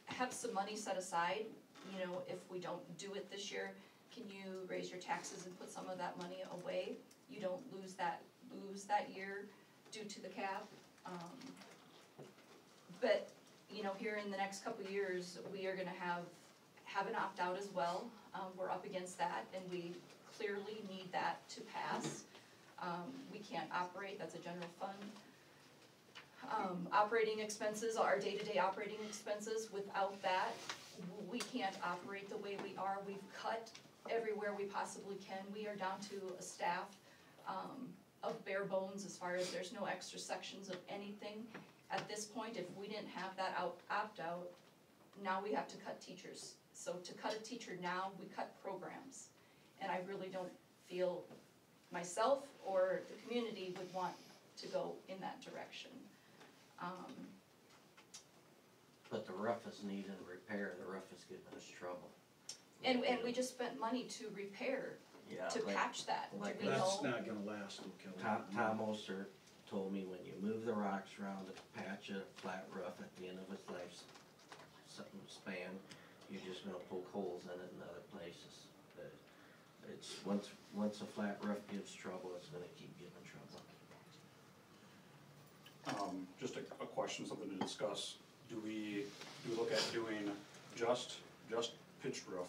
have some money set aside, if we don't do it this year, can you raise your taxes and put some of that money away? You don't lose that year due to the cap. But, here in the next couple of years, we are gonna have an opt-out as well. We're up against that, and we clearly need that to pass. We can't operate, that's a general fund. Operating expenses, our day-to-day operating expenses, without that, we can't operate the way we are. We've cut everywhere we possibly can. We are down to a staff of bare bones as far as there's no extra sections of anything. at this point, if we didn't have that opt-out, now we have to cut teachers. So to cut a teacher now, we cut programs. And I really don't feel myself or the community would want to go in that direction. But the roof is needed repair, the roof is giving us trouble. And we just spent money to repair, Yeah, to like- patch that. Do like we know? That's not gonna last, though, Kelly. Tom Oster told me when you move the rocks around to patch a flat roof at the end of its life span, you're just gonna poke holes in it in other places. It's, once a flat roof gives trouble, it's gonna keep giving trouble. Just a question, something to discuss. Do we look at doing just pitched roof?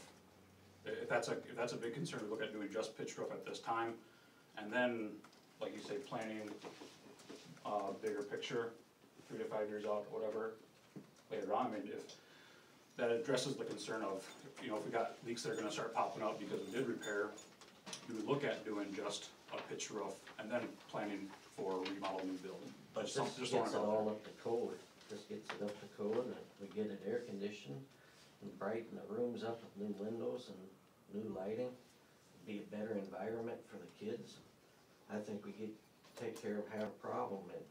If that's a big concern, we look at doing just pitched roof at this time, and then, like you say, planning bigger picture, 3 to 5 years out, whatever, later on. I mean, if that addresses the concern of, you know, if we got leaks that are gonna start popping up because we did repair, do we look at doing just a pitched roof and then planning for remodel new building? But Just this some- just gets it throwing it out all there. up to code, this gets it up to code, and we get it air conditioned, and brighten the rooms up with new windows and new lighting, be a better environment for the kids. I think we could take care of half a problem, and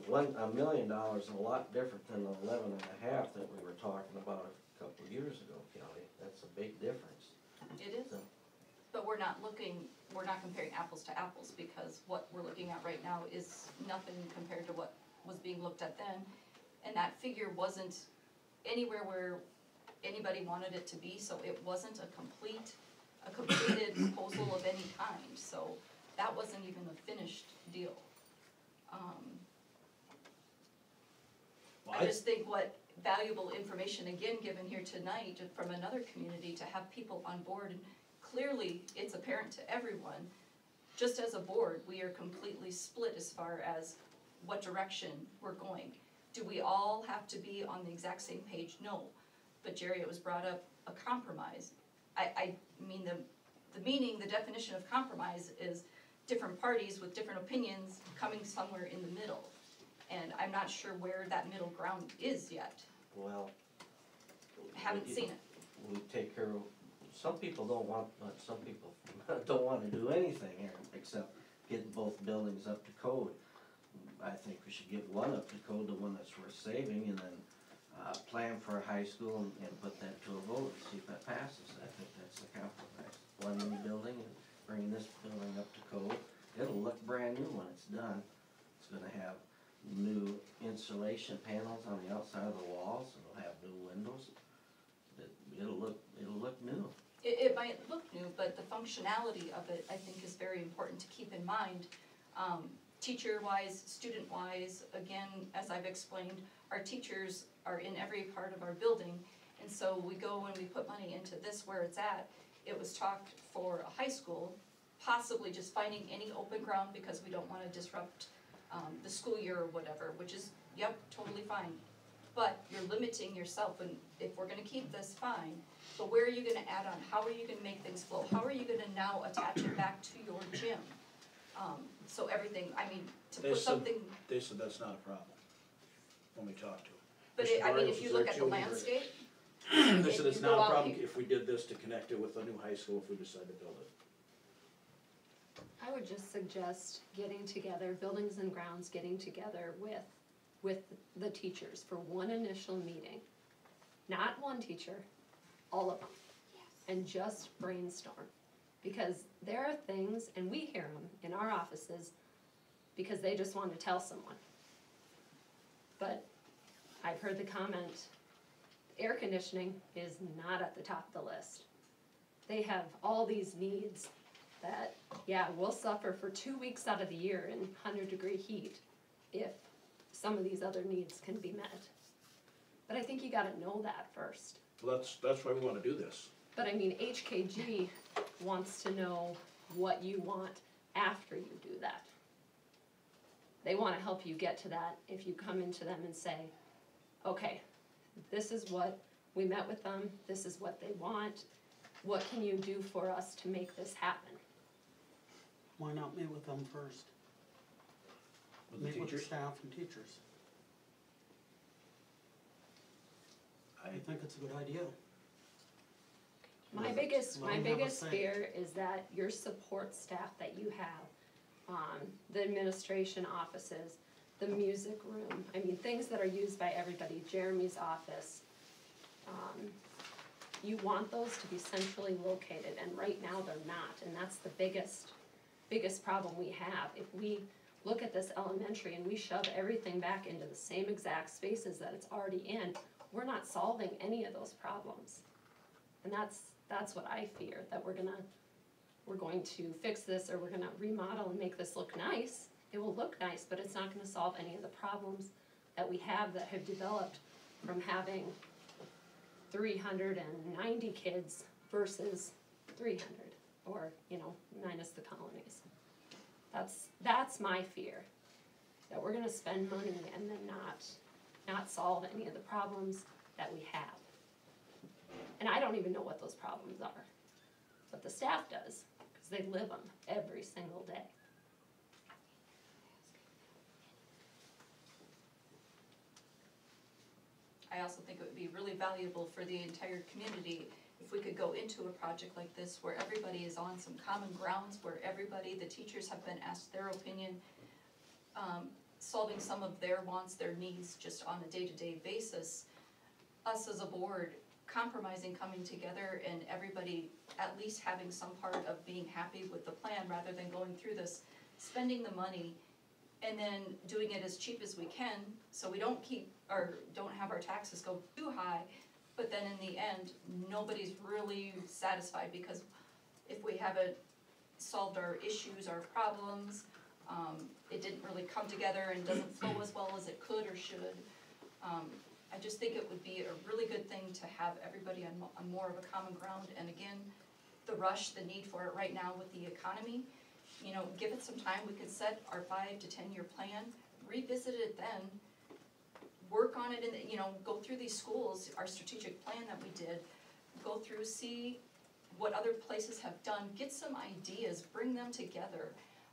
$1 million is a lot different than the 11.5 that we were talking about a couple of years ago, Kelly, that's a big difference. It is, So- but we're not comparing apples to apples, because what we're looking at right now is nothing compared to what was being looked at then. And that figure wasn't anywhere where anybody wanted it to be, so it wasn't a completed proposal of any kind, so that wasn't even a finished deal. I just think what valuable information, again, given here tonight from another community, to have people on board, and clearly it's apparent to everyone, just as a board, we are completely split as far as what direction we're going. Do we all have to be on the exact same page? No, but Jerry, it was brought up, a compromise. I mean, the definition of compromise is different parties with different opinions coming somewhere in the middle. And I'm not sure where that middle ground is yet, Well. haven't we- seen it. We take care of, some people don't want, some people don't wanna do anything here except get both buildings up to code. I think we should get one up to code, the one that's worth saving, and then, plan for a high school and put that to a vote, and see if that passes. I think that's the compromise. One new building and bringing this building up to code. It'll look brand new when it's done. It's gonna have new insulation panels on the outside of the walls, it'll have new windows. It'll look new. It might look new, but the functionality of it, I think, is very important to keep in mind. Teacher-wise, student-wise, again, as I've explained, our teachers are in every part of our building, and so we go and we put money into this where it's at. It was talked for a high school, possibly just finding any open ground because we don't wanna disrupt the school year or whatever, which is, yep, totally fine. But you're limiting yourself, and if we're gonna keep this, fine, but where are you gonna add on? How are you gonna make things flow? How are you gonna now attach it back to your gym? So everything, I mean, to They put said- something, They said that's not a problem, when we talked to them. but Mr. I mean, Barrios if you was look there at the too, he heard it. landscape, They if said it's you not go a out, problem you- if we did this to connect it with a new high school if we decide to build it. I would just suggest getting together, buildings and grounds, getting together with the teachers for one initial meeting. Not one teacher, all of them. And just brainstorm. Because there are things, and we hear them in our offices, because they just want to tell someone. But I've heard the comment, air conditioning is not at the top of the list. They have all these needs that, yeah, we'll suffer for 2 weeks out of the year in 100-degree heat if some of these other needs can be met. But I think you gotta know that first. Well, that's why we wanna do this. But I mean, HKG wants to know what you want after you do that. They wanna help you get to that if you come into them and say, okay, this is what, we met with them, this is what they want, what can you do for us to make this happen? Why not meet with them first? With the Meet with the teachers. staff and teachers. I think it's a good idea. My Let biggest them have a say. fear is that your support staff that you have, the administration offices, the music room, I mean, things that are used by everybody, Jeremy's office, you want those to be centrally located, and right now they're not, and that's the biggest problem we have. If we look at this elementary and we shove everything back into the same exact spaces that it's already in, we're not solving any of those problems. And that's what I fear, that we're going to fix this, or we're gonna remodel and make this look nice. It will look nice, but it's not gonna solve any of the problems that we have that have developed from having 390 kids versus 300, or, minus the colonies. That's my fear, that we're gonna spend money and then not solve any of the problems that we have. And I don't even know what those problems are, but the staff does, because they live them every single day. I also think it would be really valuable for the entire community if we could go into a project like this where everybody is on some common grounds, where the teachers have been asked their opinion, solving some of their wants, their needs, just on a day-to-day basis. Us as a board compromising, coming together, and everybody at least having some part of being happy with the plan, rather than going through this, spending the money, and then doing it as cheap as we can, so we don't have our taxes go too high, but then in the end, nobody's really satisfied, because if we haven't solved our issues, our problems, it didn't really come together and doesn't flow as well as it could or should. I just think it would be a really good thing to have everybody on more of a common ground, and again, the rush, the need for it right now with the economy, give it some time. We could set our 5 to 10 year plan, revisit it then, work on it, and go through these schools, our strategic plan that we did, go through, see what other places have done, get some ideas, bring them together,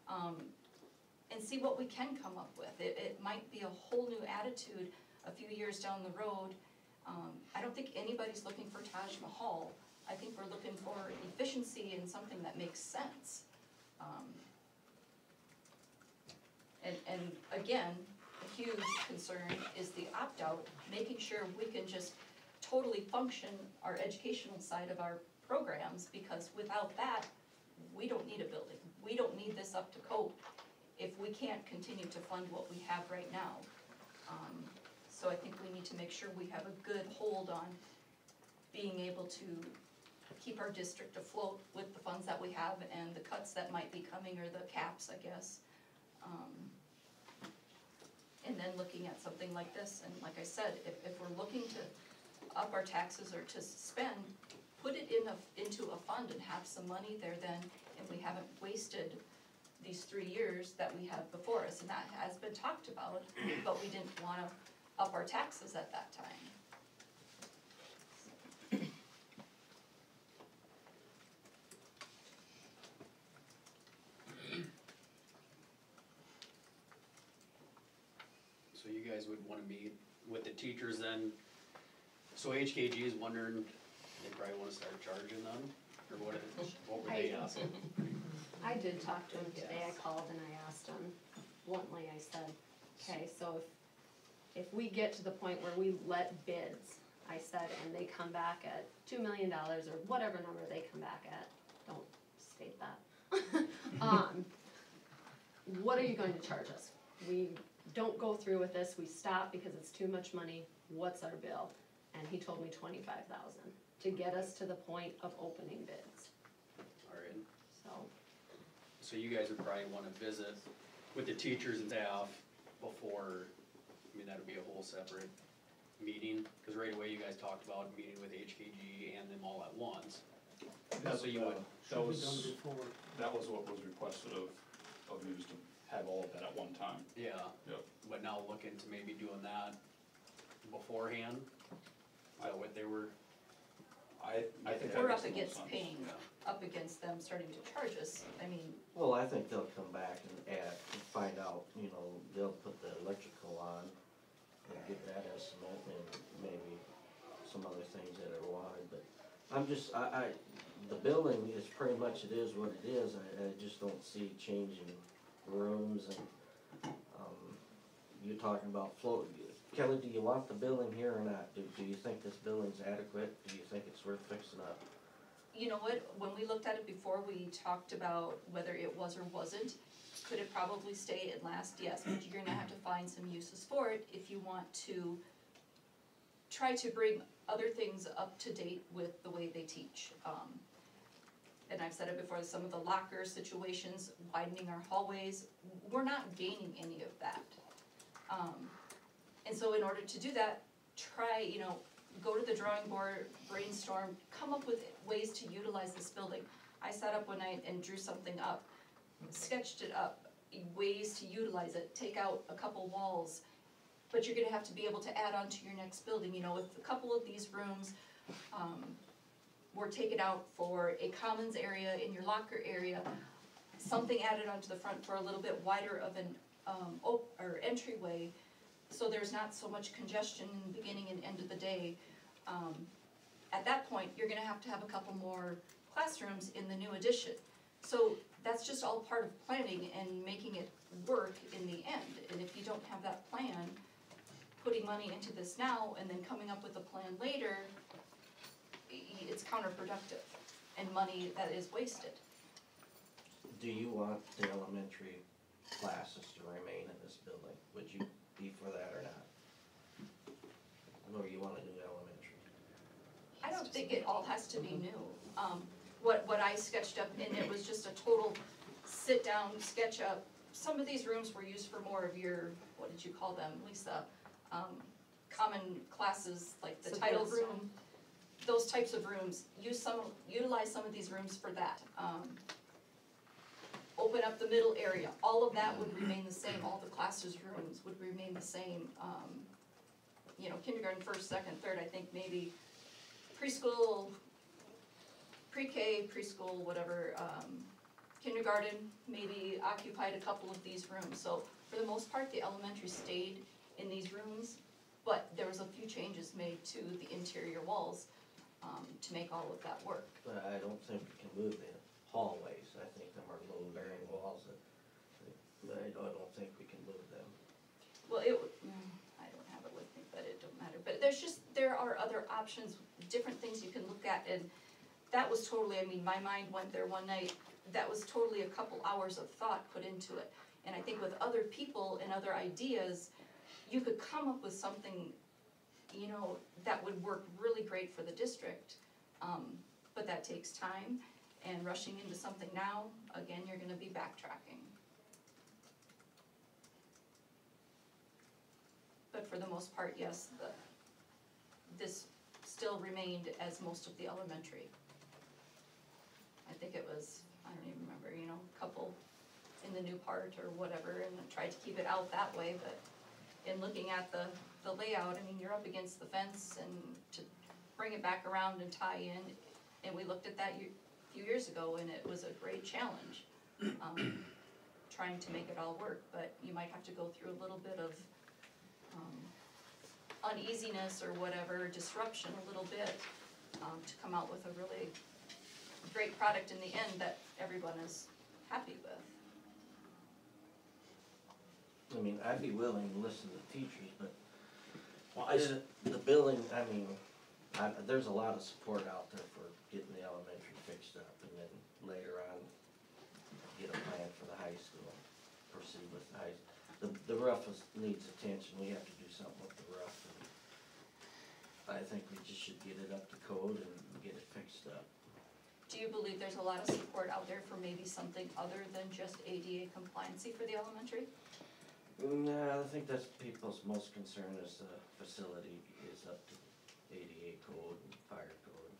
and see what we can come up with. It might be a whole new attitude a few years down the road. I don't think anybody's looking for Taj Mahal. I think we're looking for efficiency and something that makes sense. And again, a huge concern is the opt-out, making sure we can just totally function our educational side of our programs, because without that, we don't need a building. We don't need this up to code if we can't continue to fund what we have right now. So I think we need to make sure we have a good hold on being able to keep our district afloat with the funds that we have and the cuts that might be coming, or the caps, I guess. And then looking at something like this, and like I said, if we're looking to up our taxes or to spend, put it into a fund and have some money there then, and we haven't wasted these 3 years that we have before us, and that has been talked about, but we didn't wanna up our taxes at that time. So you guys would wanna meet with the teachers then? So HKG is wondering, they probably wanna start charging them, or what were they asking? I did talk to him today. I called and I asked him bluntly, I said, okay, so if we get to the point where we let bids, I said, and they come back at $2 million or whatever number they come back at, don't state that. What are you going to charge us? We don't go through with this, we stop because it's too much money, what's our bill? And he told me $25,000 to get us to the point of opening bids, Alright, so. so you guys would probably wanna visit with the teachers and staff before, that'd be a whole separate meeting, cause right away you guys talked about meeting with HKG and them all at once. So you would, Should be done before. That was what was requested of you, is to have all of that at one time. yeah, Yep. but now looking to maybe doing that beforehand, is that what they were? I think that We're makes up the most against sense. paying, up against them starting to charge us, Well, I think they'll come back and find out, they'll put the electrical on and get that estimate, and maybe some other things that are wanted, but I'm just, the building is pretty much, it is what it is, I just don't see changing rooms and, you're talking about float. Kelly, do you want the building here or not? Do you think this building's adequate? Do you think it's worth fixing up? You know what, when we looked at it before, we talked about whether it was or wasn't. Could it probably stay and last? Yes, but you're gonna have to find some uses for it if you want to try to bring other things up to date with the way they teach. And I've said it before, some of the locker situations, widening our hallways, we're not gaining any of that. And so in order to do that, try, go to the drawing board, brainstorm, come up with ways to utilize this building. I sat up one night and drew something up, sketched it up, ways to utilize it, take out a couple walls. But you're gonna have to be able to add on to your next building, if a couple of these rooms, were taken out for a commons area in your locker area, something added onto the front for a little bit wider of an, or entryway, so there's not so much congestion in the beginning and end of the day. At that point, you're gonna have to have a couple more classrooms in the new addition. So that's just all part of planning and making it work in the end. And if you don't have that plan, putting money into this now and then coming up with a plan later, it's counterproductive and money that is wasted. Do you want the elementary classes to remain in this building? Would you be for that or not? Or you wanna do elementary? I don't think it all has to be new. What I sketched up, and it was just a total sit-down sketch up. Some of these rooms were used for more of your, what did you call them, Lisa? Common classes, like the title room, those types of rooms. Utilize some of these rooms for that. Open up the middle area, all of that would remain the same, all the classes rooms would remain the same. Kindergarten, first, second, third, I think maybe preschool, pre-K, preschool, whatever, kindergarten, maybe occupied a couple of these rooms. So for the most part, the elementary stayed in these rooms, but there was a few changes made to the interior walls, to make all of that work. But I don't think we can move the hallways, I think them are low bearing walls that, I don't think we can move them. Well, I don't have it with me, but it don't matter. But there are other options, different things you can look at, and that was totally, my mind went there one night, that was totally a couple hours of thought put into it. And I think with other people and other ideas, you could come up with something, that would work really great for the district. But that takes time, and rushing into something now, again, you're gonna be backtracking. But for the most part, yes, this still remained as most of the elementary. I think it was, I don't even remember, a couple in the new part or whatever, and I tried to keep it out that way, but in looking at the layout, you're up against the fence, and to bring it back around and tie in, and we looked at that a few years ago, and it was a great challenge, trying to make it all work, but you might have to go through a little bit of uneasiness or whatever, disruption a little bit, to come out with a really great product in the end that everyone is happy with. I'd be willing to listen to teachers, but the building, there's a lot of support out there for getting the elementary fixed up, and then later on, get a plan for the high school, proceed with the high. The roof needs attention, we have to do something with the roof. And I think we just should get it up to code and get it fixed up. Do you believe there's a lot of support out there for maybe something other than just ADA compliancy for the elementary? No, I think that's people's most concern is the facility is up to ADA code and fire code.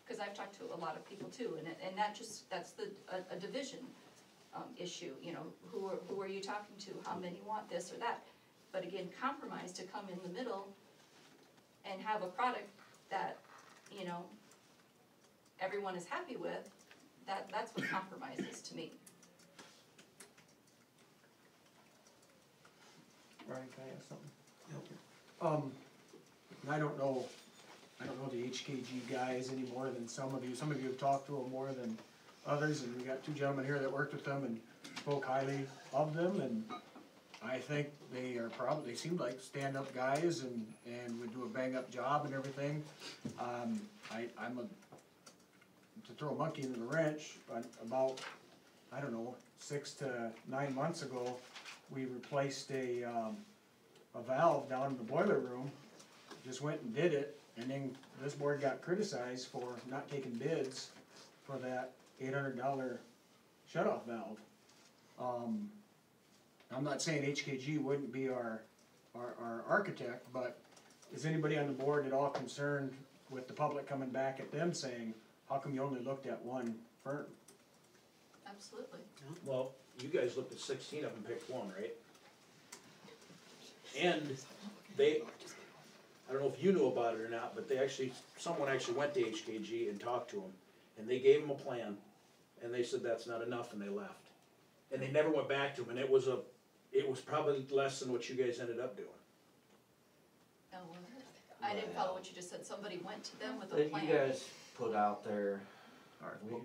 Cause I've talked to a lot of people too, and that's a division, issue, who are you talking to, how many want this or that? But again, compromise to come in the middle and have a product that, everyone is happy with, that's what compromise is to me. Brian, can I ask something? I don't know I don't know the HKG guys any more than some of you have talked to them more than others, and we got two gentlemen here that worked with them and spoke highly of them, and I think they seem like stand-up guys and would do a bang-up job and everything. To throw a monkey into the wrench, but about, I don't know, 6 to 9 months ago, we replaced a valve down in the boiler room, just went and did it, and then this board got criticized for not taking bids for that $800 shut-off valve. I'm not saying HKG wouldn't be our architect, but is anybody on the board at all concerned with the public coming back at them saying, how come you only looked at one firm? Absolutely. Well, you guys looked at 16 of them, picked one, right? And they, I don't know if you knew about it or not, but someone actually went to HKG and talked to them, and they gave them a plan, and they said that's not enough, and they left. And they never went back to them, and it was probably less than what you guys ended up doing. No, I didn't follow what you just said. Somebody went to them with a But plan. you guys put out there RFPs.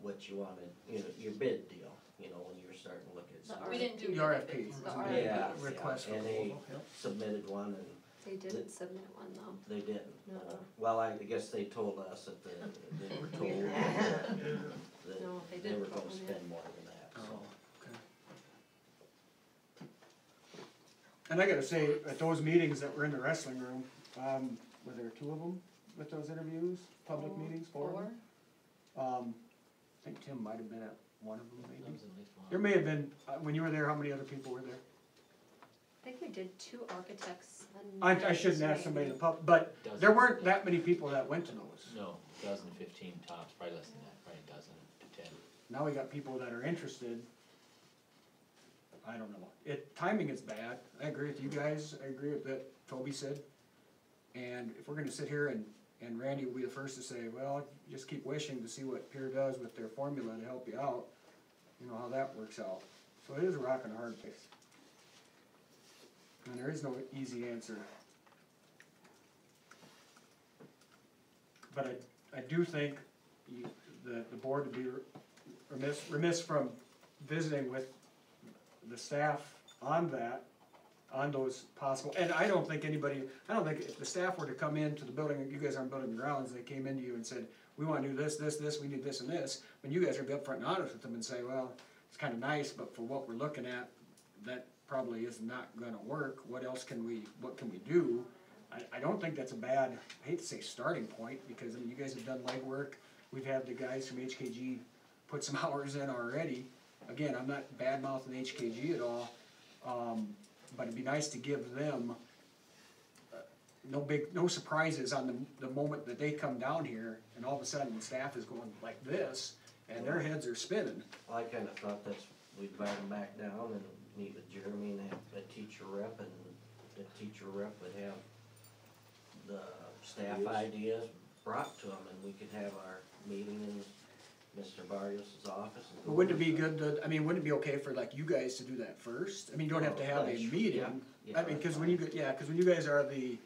what you wanted, your bid deal, when you were starting to look at The something. We didn't do The any RFP. bids. The Yeah, RFPs. Request for and they proposal, yep. submitted one and They didn't submit one though. they didn't. No. Well, I guess they told us that they were told that No, they they didn't were put gonna one in. spend more than that, so. Okay. And I gotta say, at those meetings that were in the wrestling room, were there 2 of them with those interviews, public meetings, 4 of them? I think Tim might have been at one of them, maybe. There may have been, when you were there, how many other people were there? I think we did 2 architects and. I shouldn't ask somebody in the pub, but there weren't that many people that went to those. No, 15 tops, probably less than that, probably a dozen to 10. Now we got people that are interested. I don't know, timing is bad, I agree with you guys, I agree with what Toby said. And if we're gonna sit here and Randy will be the first to say, well, just keep wishing to see what Pier does with their formula to help you out, how that works out. So it is a rock and a hard place. And there is no easy answer. But I do think the board would be remiss from visiting with the staff on those possible, and I don't think if the staff were to come into the building, you guys aren't building grounds, they came into you and said, we wanna do this, we need this and this, when you guys are upfront and honest with them and say, well, it's kinda nice, but for what we're looking at, that probably is not gonna work, what can we do? I don't think that's a bad, I hate to say starting point, because you guys have done legwork, we've had the guys from HKG put some hours in already. Again, I'm not bad mouthing HKG at all, but it'd be nice to give them no surprises on the moment that they come down here, and all of a sudden the staff is going like this, and their heads are spinning. I kinda thought we'd invite them back down and meet with Jeremy and have a teacher rep, and the teacher rep would have the staff ideas brought to them, and we could have our meeting in Mr. Barrios' office. But wouldn't it be good wouldn't it be okay for you guys to do that first? I mean, you don't have to have a meeting. Yeah, I mean, cause when you guys are the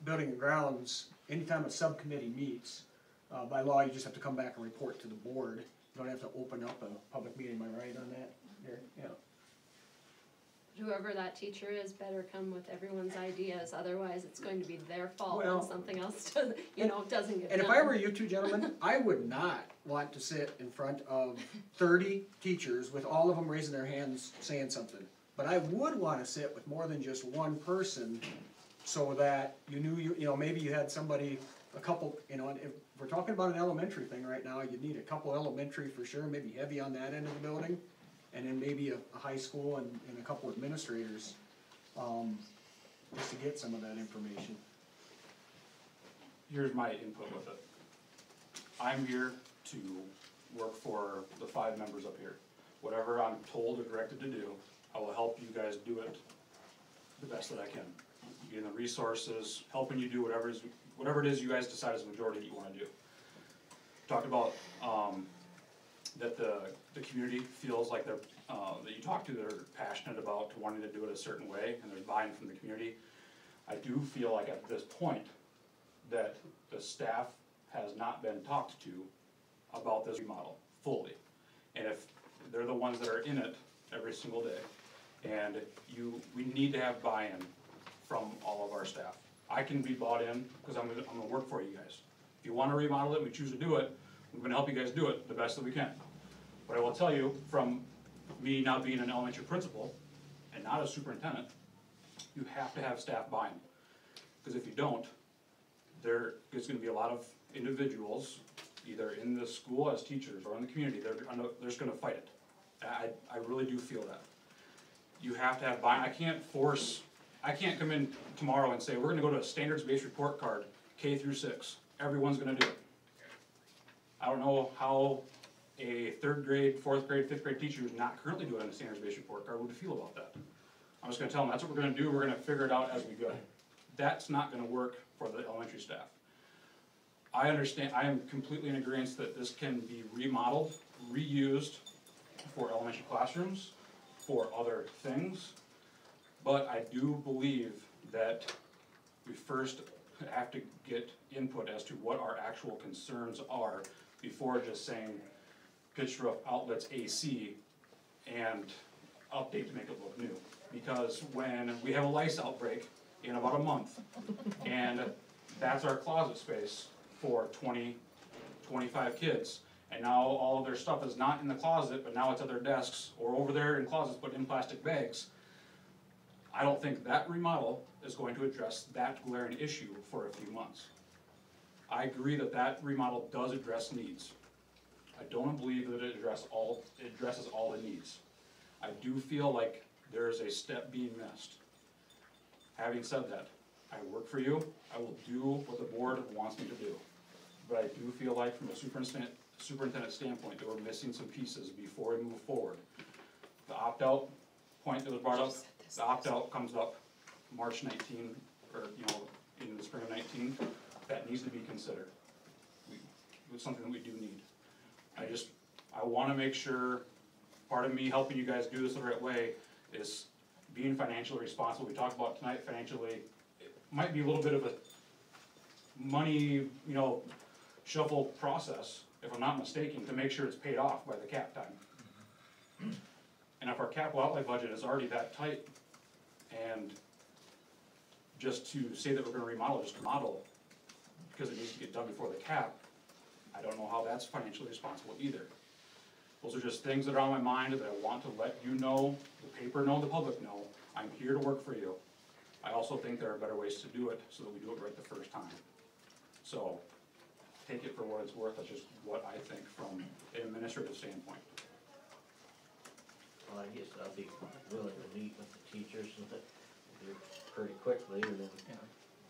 building and grounds, anytime a subcommittee meets, by law, you just have to come back and report to the board. You don't have to open up a public meeting, am I right on that? Yeah. Whoever that teacher is better come with everyone's ideas, otherwise it's going to be their fault Well, when something else doesn't get done. And if I were you two gentlemen, I would not want to sit in front of 30 teachers with all of them raising their hands saying something. But I would wanna sit with more than just one person, so that you knew, maybe you had somebody, a couple, and if we're talking about an elementary thing right now, you'd need a couple elementary for sure, maybe heavy on that end of the building. And then maybe a high school and a couple administrators, just to get some of that information. Here's my input with it. I'm here to work for the 5 members up here. Whatever I'm told or directed to do, I will help you guys do it the best that I can. Getting the resources, helping you do whatever it is you guys decide as a majority that you wanna do. Talked about, that the community feels like that you talk to, they're passionate about wanting to do it a certain way, and there's buy-in from the community. I do feel like at this point, that the staff has not been talked to about this remodel fully. And if they're the ones that are in it every single day, and we need to have buy-in from all of our staff. I can be bought in, cause I'm gonna work for you guys. If you wanna remodel it, we choose to do it, we're gonna help you guys do it the best that we can. But I will tell you, from me now being an elementary principal and not a superintendent, you have to have staff buy-in. Cause if you don't, there's gonna be a lot of individuals, either in the school as teachers or in the community, they're just gonna fight it. I really do feel that. You have to have buy-in. I can't come in tomorrow and say, we're gonna go to a standards-based report card, K through 6, everyone's gonna do it. I don't know how a 3rd grade, 4th grade, 5th grade teacher who's not currently doing a standards-based report card would feel about that. I'm just gonna tell them, that's what we're gonna do, we're gonna figure it out as we go. That's not gonna work for the elementary staff. I understand, I am completely in agreement that this can be remodeled, reused for elementary classrooms, for other things, but I do believe that we first have to get input as to what our actual concerns are before just saying pitch roof outlets AC and update to make it look new. Because when we have a lice outbreak in about a month, and that's our closet space for 20, 25 kids, and now all of their stuff is not in the closet, but now it's at their desks or over there in closets but in plastic bags, I don't think that remodel is going to address that glaring issue for a few months. I agree that that remodel does address needs. I don't believe that it addresses all the needs. I do feel like there's a step being missed. Having said that, I work for you, I will do what the board wants me to do. But I do feel like from a superintendent standpoint that we're missing some pieces before we move forward. The opt-out point that was brought up, the opt-out comes up March 19, or in the spring of 19, that needs to be considered. It's something that we do need. I wanna make sure, part of me helping you guys do this the right way is being financially responsible. We talked about tonight financially, it might be a little bit of a money, shuffle process, if I'm not mistaken, to make sure it's paid off by the cap time. And if our capital outlay budget is already that tight, and just to say that we're gonna remodel, just remodel, because it needs to get done before the cap, I don't know how that's financially responsible either. Those are just things that are on my mind that I want to let you know, the paper know, the public know, I'm here to work for you. I also think there are better ways to do it, so that we do it right the first time. So, take it for what it's worth, that's just what I think from an administrative standpoint. Well, I guess I'll be willing to meet with the teachers and pretty quickly, and then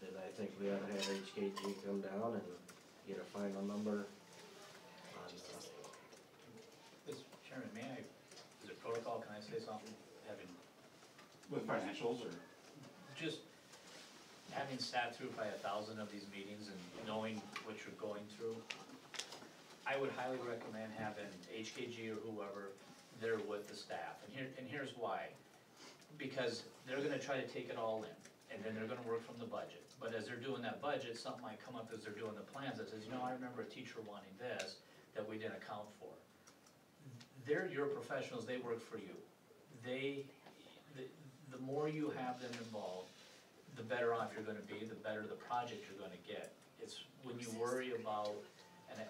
I think we ought to have HKG come down and get a final number on, Mr. Chairman, is it protocol, can I say something? With financials or? Just having sat through probably 1,000 of these meetings and knowing what you're going through, I would highly recommend having HKG or whoever there with the staff. And here's why. Because they're gonna try to take it all in, and then they're gonna work from the budget. But as they're doing that budget, something might come up as they're doing the plans that says, I remember a teacher wanting this that we didn't account for. They're your professionals, they work for you. The more you have them involved, the better off you're gonna be, the better the project you're gonna get. It's when you worry about, and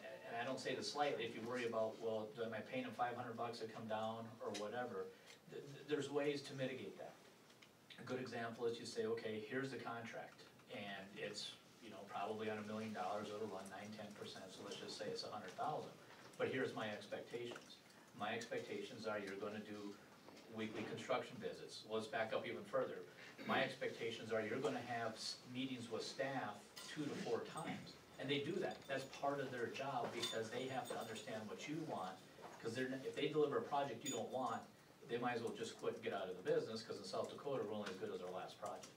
I don't say this slightly, if you worry about, well, am I paying them $500 to come down or whatever, there's ways to mitigate that. A good example is you say, okay, here's the contract, and it's, probably on $1 million, it'll run 9–10%, so let's just say it's 100,000. But here's my expectations. My expectations are you're gonna do weekly construction visits. Let's back up even further. My expectations are you're gonna have meetings with staff 2 to 4 times. And they do that. That's part of their job because they have to understand what you want. Because if they deliver a project you don't want, they might as well just quit and get out of the business, because in South Dakota, we're only as good as our last project.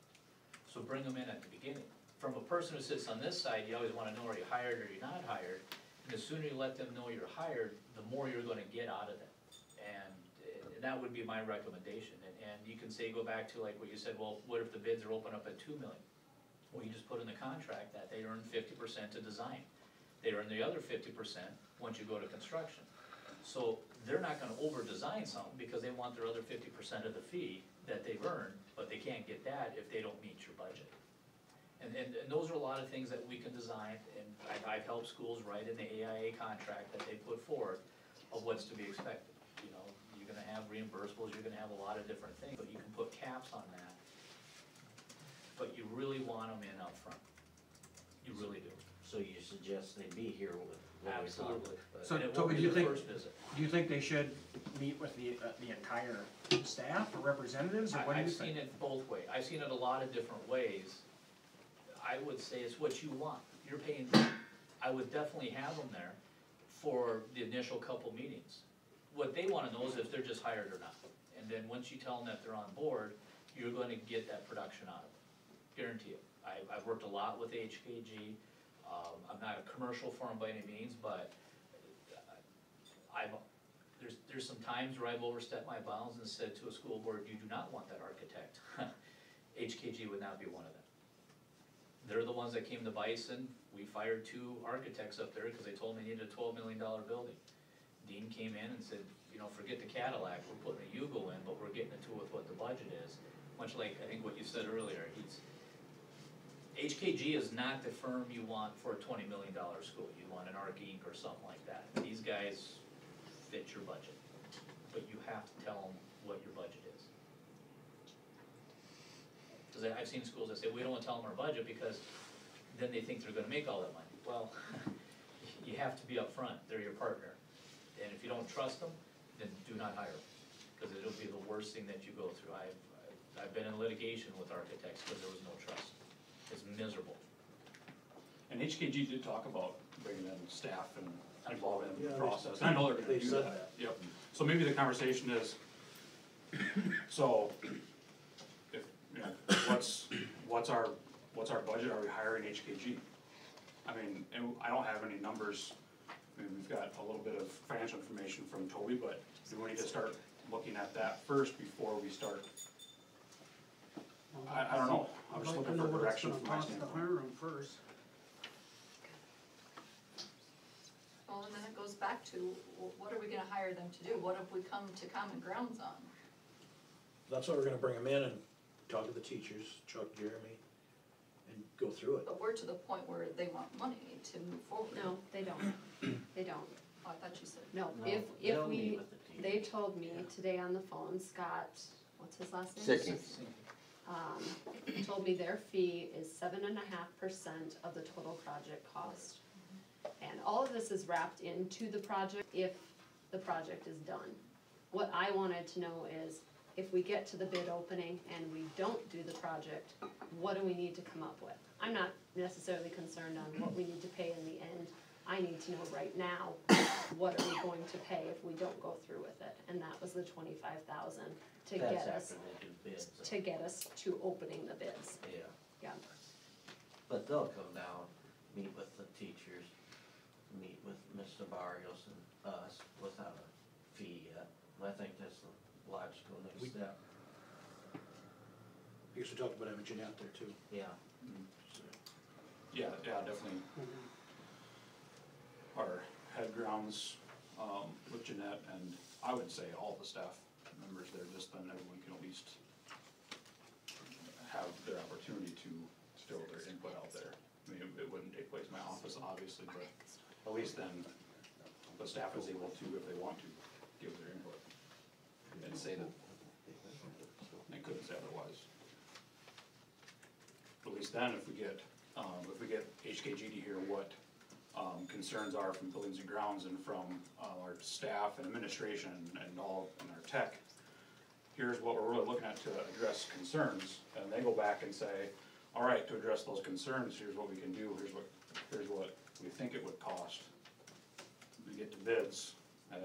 So bring them in at the beginning. From a person who sits on this side, you always wanna know, are you hired or you're not hired? And the sooner you let them know you're hired, the more you're gonna get out of them. And that would be my recommendation. And you can say, go back to like what you said, well, what if the bids are open up at 2 million? Well, you just put in the contract that they earn 50% to design. They earn the other 50% once you go to construction. So they're not gonna over-design something because they want their other 50% of the fee that they've earned, but they can't get that if they don't meet your budget. And those are a lot of things that we can design, and I've helped schools write in the AIA contract that they put forward of what's to be expected. You know, you're gonna have reimbursables, you're gonna have a lot of different things, but you can put caps on that. But you really want them in upfront. You really do. So you suggest they be here with what we talked Absolutely. about? So, And it Toby, won't do be you the think, first visit. do you think they should meet with the entire staff or representatives, or what do you I've think? seen it both ways. I've seen it a lot of different ways. I would say it's what you want. You're paying, I would definitely have them there for the initial couple meetings. What they wanna know is if they're just hired or not. And then once you tell them that they're on board, you're gonna get that production out of them. Guarantee it. I've worked a lot with HKG. I'm not a commercial firm by any means, but there's some times where I've overstepped my bounds and said to a school board, you do not want that architect. HKG would not be one of them. They're the ones that came to Bison. We fired 2 architects up there because they told me they needed a $12 million building. Dean came in and said, you know, forget the Cadillac, we're putting a Yugo in, but we're getting it to with what the budget is. Much like, I think what you said earlier, HKG is not the firm you want for a $20 million school. You want an Arc Inc. or something like that. These guys fit your budget, but you have to tell them what your budget is. Because I've seen schools that say, we don't want to tell them our budget because then they think they're gonna make all that money. Well, you have to be upfront, they're your partner. And if you don't trust them, then do not hire them, because it'll be the worst thing that you go through. I've been in litigation with architects because there was no trust. It's miserable. And HKG did talk about bringing in staff and involving in the Yeah, process, and I know they're gonna they do said that, yep. So maybe the conversation is, so, if, you know, what's our budget, are we hiring HKG? I mean, and I don't have any numbers, I mean, we've got a little bit of financial information from Toby, but do we need to start looking at that first before we start? I don't know, I'm just looking for direction from my I'd like to know what it's gonna cost to standpoint. hire them first. Well, and then it goes back to, what are we gonna hire them to do? What have we come to common grounds on? That's why we're gonna bring them in and talk to the teachers, Chuck, Jeremy, and go through it. But we're to the point where they want money to move forward. No, they don't, they don't. Oh, I thought you said. No, No, if they'll meet we, with the they teachers. told me today on the phone, Scott, what's his last name? Sicky. Told me their fee is 7.5% of the total project cost. And all of this is wrapped into the project if the project is done. What I wanted to know is, if we get to the bid opening and we don't do the project, what do we need to come up with? I'm not necessarily concerned on what we need to pay in the end. I need to know right now, what are we going to pay if we don't go through with it? And that was the 25,000 to That's get us, after they do bids. to get us to opening the bids, Yeah, yeah. but they'll come down, meet with the teachers, meet with Mr. Barrios and us without a fee yet. I think that's the logical next step. I guess we talked about having Jeanette there too. Yeah. Yeah, definitely. Our head grounds, with Jeanette, and I would say all the staff members there, just then everyone can at least have their opportunity to throw their input out there. I mean, it wouldn't take place in my office, obviously, but at least then the staff is able to, if they want to, give their input and say that they couldn't say otherwise. At least then, if we get HKG to hear what concerns are from buildings and grounds and from our staff and administration and all, and our tech, here's what we're really looking at to address concerns, and they go back and say, all right, to address those concerns, here's what we can do, here's what we think it would cost. We get to bids, and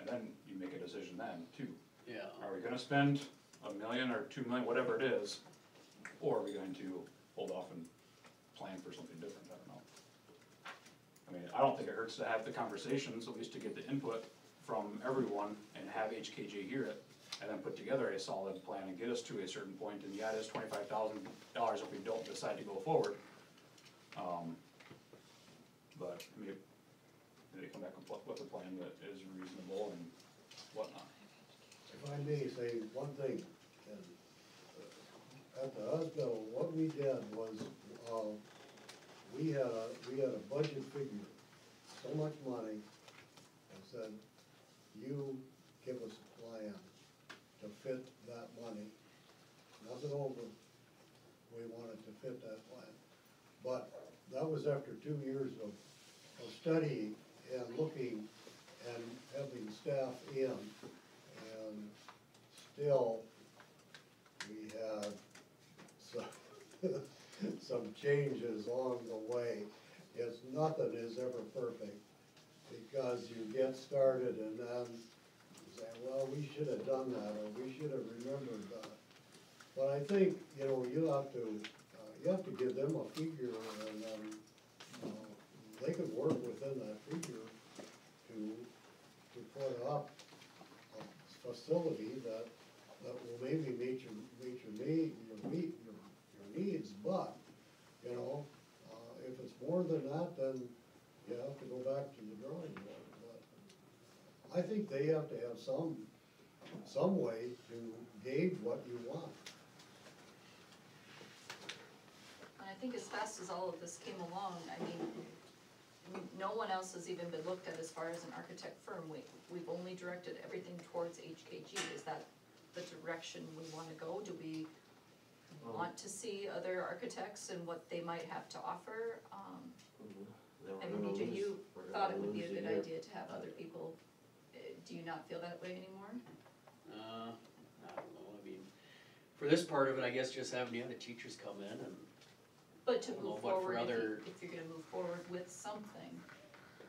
then you make a decision then too. Yeah. Are we gonna spend $1 million or $2 million, whatever it is, or are we going to hold off and plan for something different? I don't know. I mean, I don't think it hurts to have the conversations, at least to get the input from everyone and have HKJ hear it, and then put together a solid plan and get us to a certain point, and yeah, it is $25,000 if we don't decide to go forward. But, I mean, they come back with a plan that is reasonable and whatnot. If I may say one thing, and at the hospital, what we did was, we had a budget figure, so much money, and said, you give us a plan to fit that money. Nothing over, we wanted to fit that plan. But that was after 2 years of studying and looking and having staff in, and still, we had some changes along the way. Nothing is ever perfect, because you get started and then you say, well, we should have done that, or we should have remembered that. But I think, you have to give them a figure, and they could work within that figure to put up a facility that will maybe meet your needs, but, if it's more than that, then you have to go back to the drawing board. But I think they have to have some way to gauge what you want. And I think as fast as all of this came along, I mean, no one else has even been looked at as far as an architect firm. We've only directed everything towards HKG. Is that the direction we wanna go? Do we want to see other architects and what they might have to offer? I mean, BJ, you thought it would be a good idea to have other people. Do you not feel that way anymore? I don't know, I mean, for this part of it, I guess just having the other teachers come in and, But to I don't know, move but for forward, other- if you're gonna move forward with something,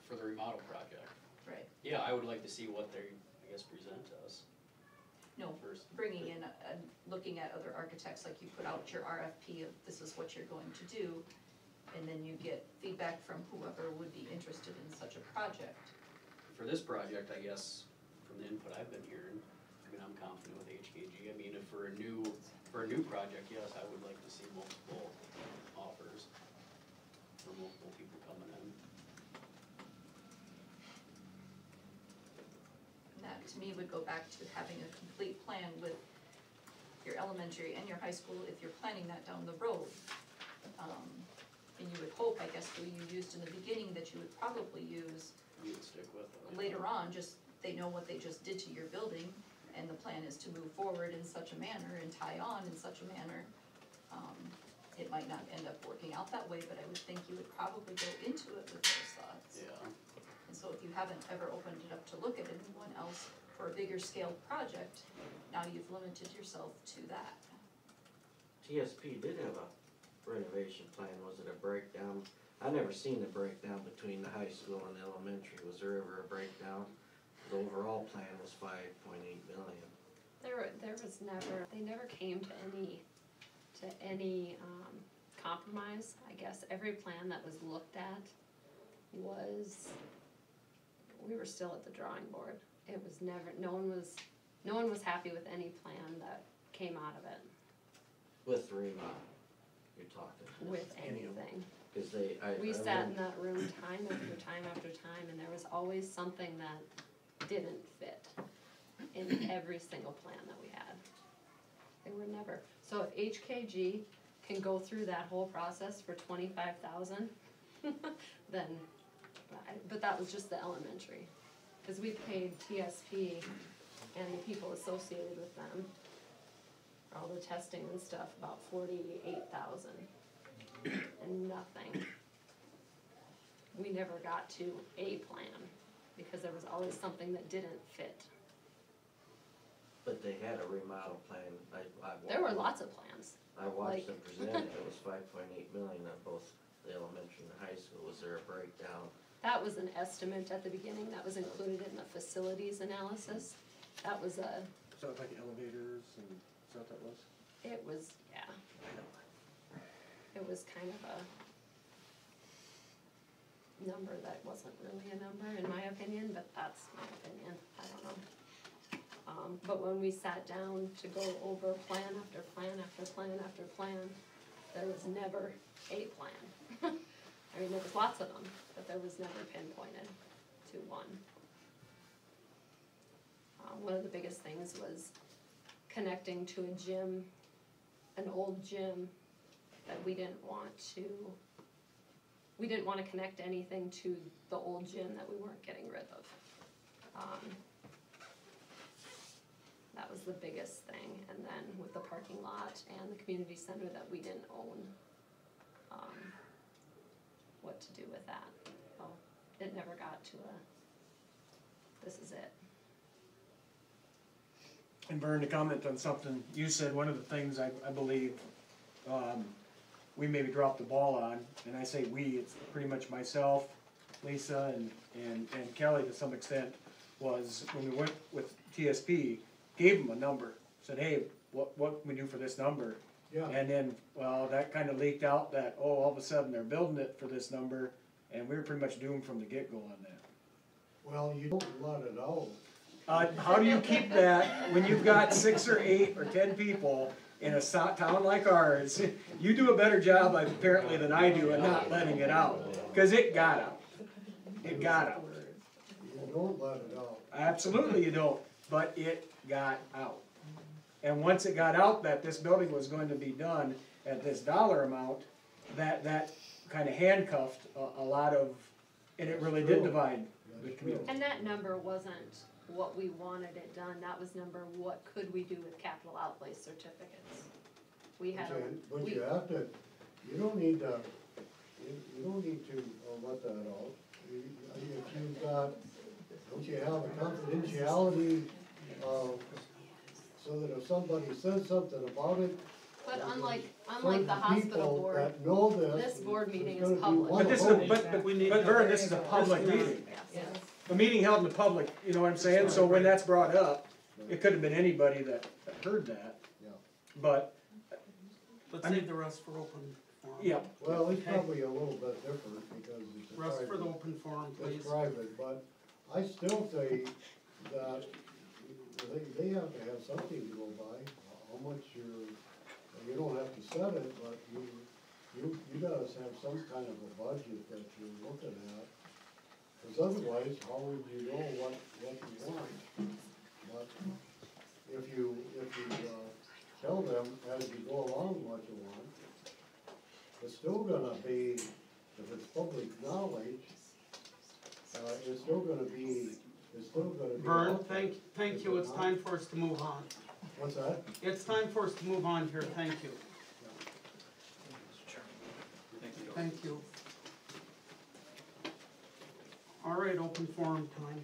for the remodel project. right? Yeah, I would like to see what they, I guess, present to us No, first. bringing in and looking at other architects, like you put out your RFP of this is what you're going to do, and then you get feedback from whoever would be interested in such a project. For this project, I guess, from the input I've been hearing, I mean, I'm confident with HKG. I mean, if for a new project, yes, I would like to see multiple offers for multiple people coming in. And that, to me, would go back to having a complete plan with your elementary and your high school, if you're planning that down the road. And you would hope, I guess, who you used in the beginning, that you would probably use You would stick with it. later on, just, they know what they just did to your building, and the plan is to move forward in such a manner and tie on in such a manner. It might not end up working out that way, but I would think you would probably go into it with those thoughts. Yeah. And so if you haven't ever opened it up to look at anyone else for a bigger scale project, now you've limited yourself to that. TSP did have a renovation plan. Was it a breakdown? I never seen the breakdown between the high school and the elementary. Was there ever a breakdown? The overall plan was 5.8 million. There was never, they never came to any compromise, I guess. Every plan that was looked at was, we were still at the drawing board. It was never, no one was happy with any plan that came out of it, With the remodel, you're talking. with anything. Cause We sat in that room time after time after time, and there was always something that didn't fit in every single plan that we had. They were never, so if HKG can go through that whole process for 25,000, then, but that was just the elementary. Cause we paid TSP and the people associated with them, all the testing and stuff, about 48,000. And nothing. We never got to a plan, because there was always something that didn't fit. But they had a remodel plan. There were lots of plans. I watched like- them present it. It was 5.8 million at both the elementary and the high school. Was there a breakdown? That was an estimate at the beginning, that was included in the facilities analysis. That was a, So it's like elevators and, is that what that was? it was, yeah. It was kind of a number that wasn't really a number, in my opinion, but that's my opinion, I don't know. But when we sat down to go over plan after plan after plan after plan, there was never a plan. I mean, there was lots of them, but there was never pinpointed to one. One of the biggest things was connecting to a gym, an old gym, that we didn't want to connect anything to the old gym that we weren't getting rid of. That was the biggest thing, and then with the parking lot and the community center that we didn't own, what to do with that. Well, it never got to this is it. And Vern, to comment on something you said, one of the things I believe we maybe dropped the ball on, and I say we, it's pretty much myself, Lisa, and Kelly to some extent, was when we went with TSP, gave them a number, said, hey, what can we do for this number? Yeah. And then, well, that kind of leaked out that, oh, all of a sudden they're building it for this number, and we were pretty much doomed from the get-go on that. Well, you don't let it out. How do you keep that when you've got 6 or 8 or 10 people in a town like ours? You do a better job apparently than I do at not letting it out, because it got out. It got out. You don't let it out. Absolutely you don't, but it got out. And once it got out that this building was going to be done at this dollar amount, that kind of handcuffed a lot of, and it really did divide the community. And that number wasn't what we wanted it done, that was number what could we do with capital outlay certificates. We had But you have to, you don't need to, you don't need to let that out. If you've got, don't you have a confidentiality, so that if somebody says something about it. But unlike the hospital board, that know this board meeting there's is gonna be public. one But this is, vote. but Vern, this is a public meeting. Yes. A meeting held in the public, you know what I'm saying? So when that's brought up, it could have been anybody that heard that. Yeah. But, Let's I mean- save the rest for open forum. yeah, Well, it's probably a little bit different because it's a Rest for the private, open forum, please. it's private, but I still say that they have to have something to go by, how much you don't have to set it, but you gotta have some kind of a budget that you're looking at. Cause otherwise, how would you know what you want? But if you tell them as you go along what you want, it's still gonna be, if it's public knowledge, it's still gonna be Vern, out there. thank you, it's time for us to move on. What's that? It's time for us to move on here, thank you. Thank you. All right, open forum time.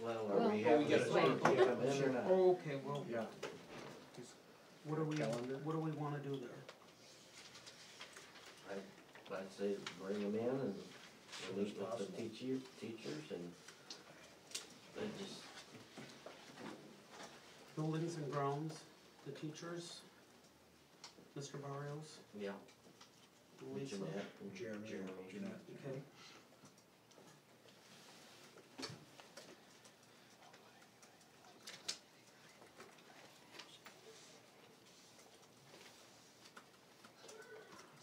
Well, Well, are we having we this gotta one come in or not? Oh, okay, well, yeah. what do Calendar. we wanna do there? I'd say bring them in and meet with the teachers and then just, Buildings and grounds, the teachers, Mr. Barrios, yeah, Lisa, Jeanette and Jeremy. Jeanette. okay.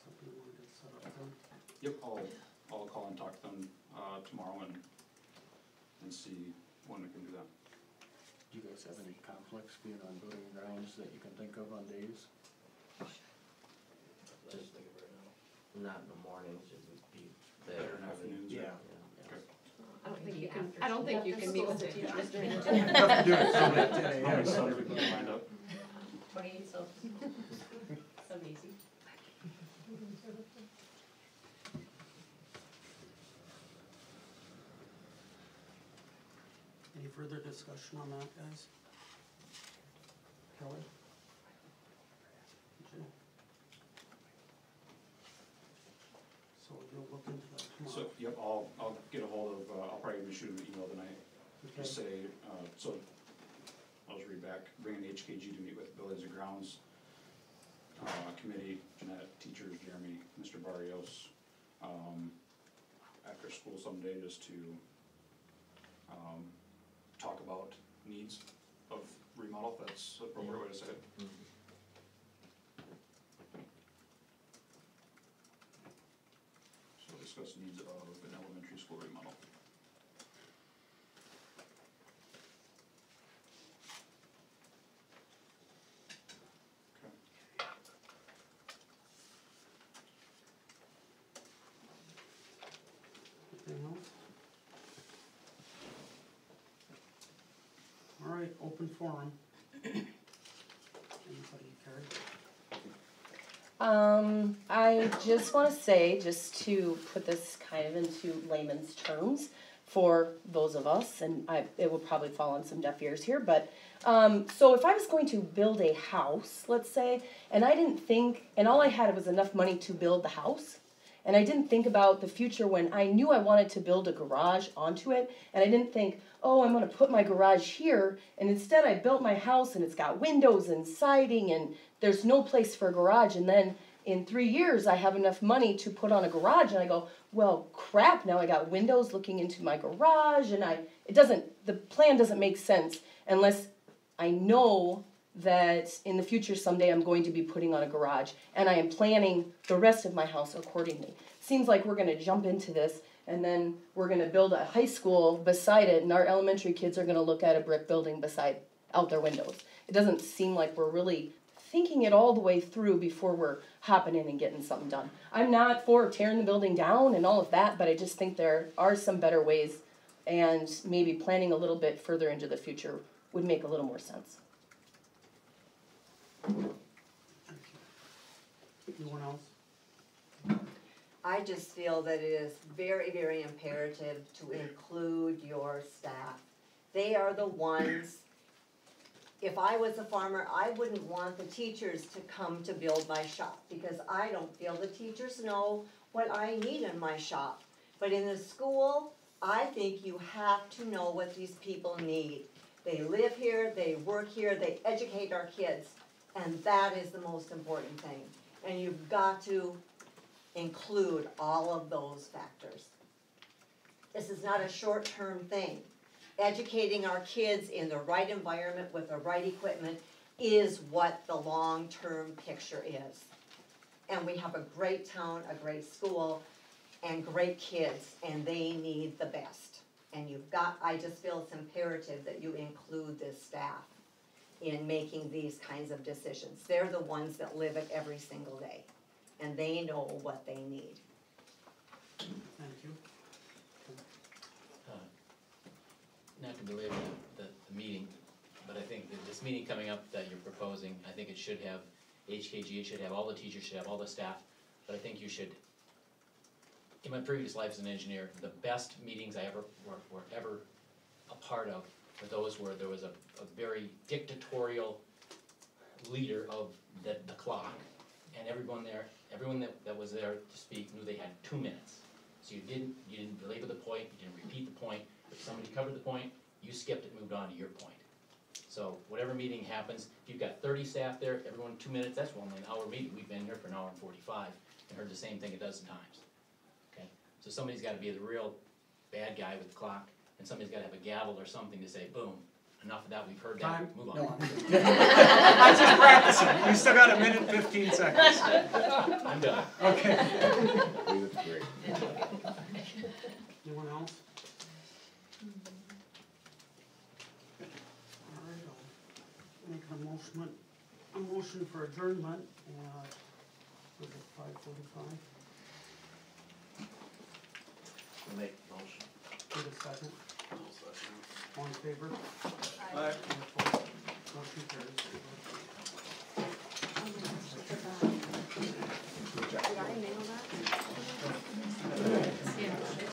Something you wanted to set up then? Yep, I'll call and talk to them, tomorrow and see when we can do that. Do you guys have any conflicts being on building grounds that you can think of on days? just not in the mornings, it would be better. Better in afternoons, Yeah. I don't think you can meet with the teachers during the day. Tough to do it, so at 10 How many a.m. subs we can find up? 28 subs. Some easy. Any further discussion on that, guys? Kelly? Jim? So you'll look into that tomorrow? So, yep, I'll get a hold of, I'll probably even shoot him an email tonight, Okay. just say, so, I'll just read back, bring in HKG to meet with Buildings and Grounds, committee, Jeanette, teachers, Jeremy, Mr. Barrios, after school someday, just to, talk about needs of remodel, if that's the appropriate way to say it. So discuss needs of an elementary school remodel. Anything else? All right, open forum. Anybody care? I just wanna say, just to put this kind of into layman's terms for those of us, and it will probably fall on some deaf ears here, but, so if I was going to build a house, let's say, and I didn't think, and all I had was enough money to build the house, and I didn't think about the future when I knew I wanted to build a garage onto it, and I didn't think, oh, I'm gonna put my garage here, and instead I built my house and it's got windows and siding and there's no place for a garage, and then in 3 years I have enough money to put on a garage, and I go, well, crap, now I got windows looking into my garage, and the plan doesn't make sense unless I know that in the future someday I'm going to be putting on a garage, and I am planning the rest of my house accordingly. Seems like we're gonna jump into this, and then we're gonna build a high school beside it, and our elementary kids are gonna look at a brick building out their windows. It doesn't seem like we're really thinking it all the way through before we're hopping in and getting something done. I'm not for tearing the building down and all of that, but I just think there are some better ways, and maybe planning a little bit further into the future would make a little more sense. Anyone else? I just feel that it is very, very imperative to include your staff. They are the ones, if I was a farmer, I wouldn't want the teachers to come to build my shop, because I don't feel the teachers know what I need in my shop. But in the school, I think you have to know what these people need. They live here, they work here, they educate our kids, and that is the most important thing. And you've got to include all of those factors. This is not a short-term thing. Educating our kids in the right environment with the right equipment is what the long-term picture is. And we have a great town, a great school, and great kids, and they need the best. And I just feel it's imperative that you include this staff in making these kinds of decisions. They're the ones that live it every single day, and they know what they need. Thank you. Not to belabor the meeting, but I think that this meeting coming up that you're proposing, I think it should have HKG, it should have all the teachers, should have all the staff, but I think you should, in my previous life as an engineer, the best meetings I were ever a part of were those where there was a very dictatorial leader of the clock, and everyone that was there to speak knew they had 2 minutes. So you didn't belabor the point, you didn't repeat the point. If somebody covered the point, you skipped it, moved on to your point. So whatever meeting happens, if you've got 30 staff there, everyone 2 minutes, that's only an hour meeting. We've been here for an hour and 45 and heard the same thing a dozen times. Okay? So somebody's got to be the real bad guy with the clock, and somebody's got to have a gavel or something to say, boom, enough of that, we've heard that, Time. move on. No, I'm just practicing. You still got a minute, 15 seconds. I'm done. Okay. That's great. Anyone else? All right, I'll make a motion for adjournment at, was it 5:45? I'll make the motion. Need a second? I'll second. All in favor? Aye. Any opposed? Motion carries.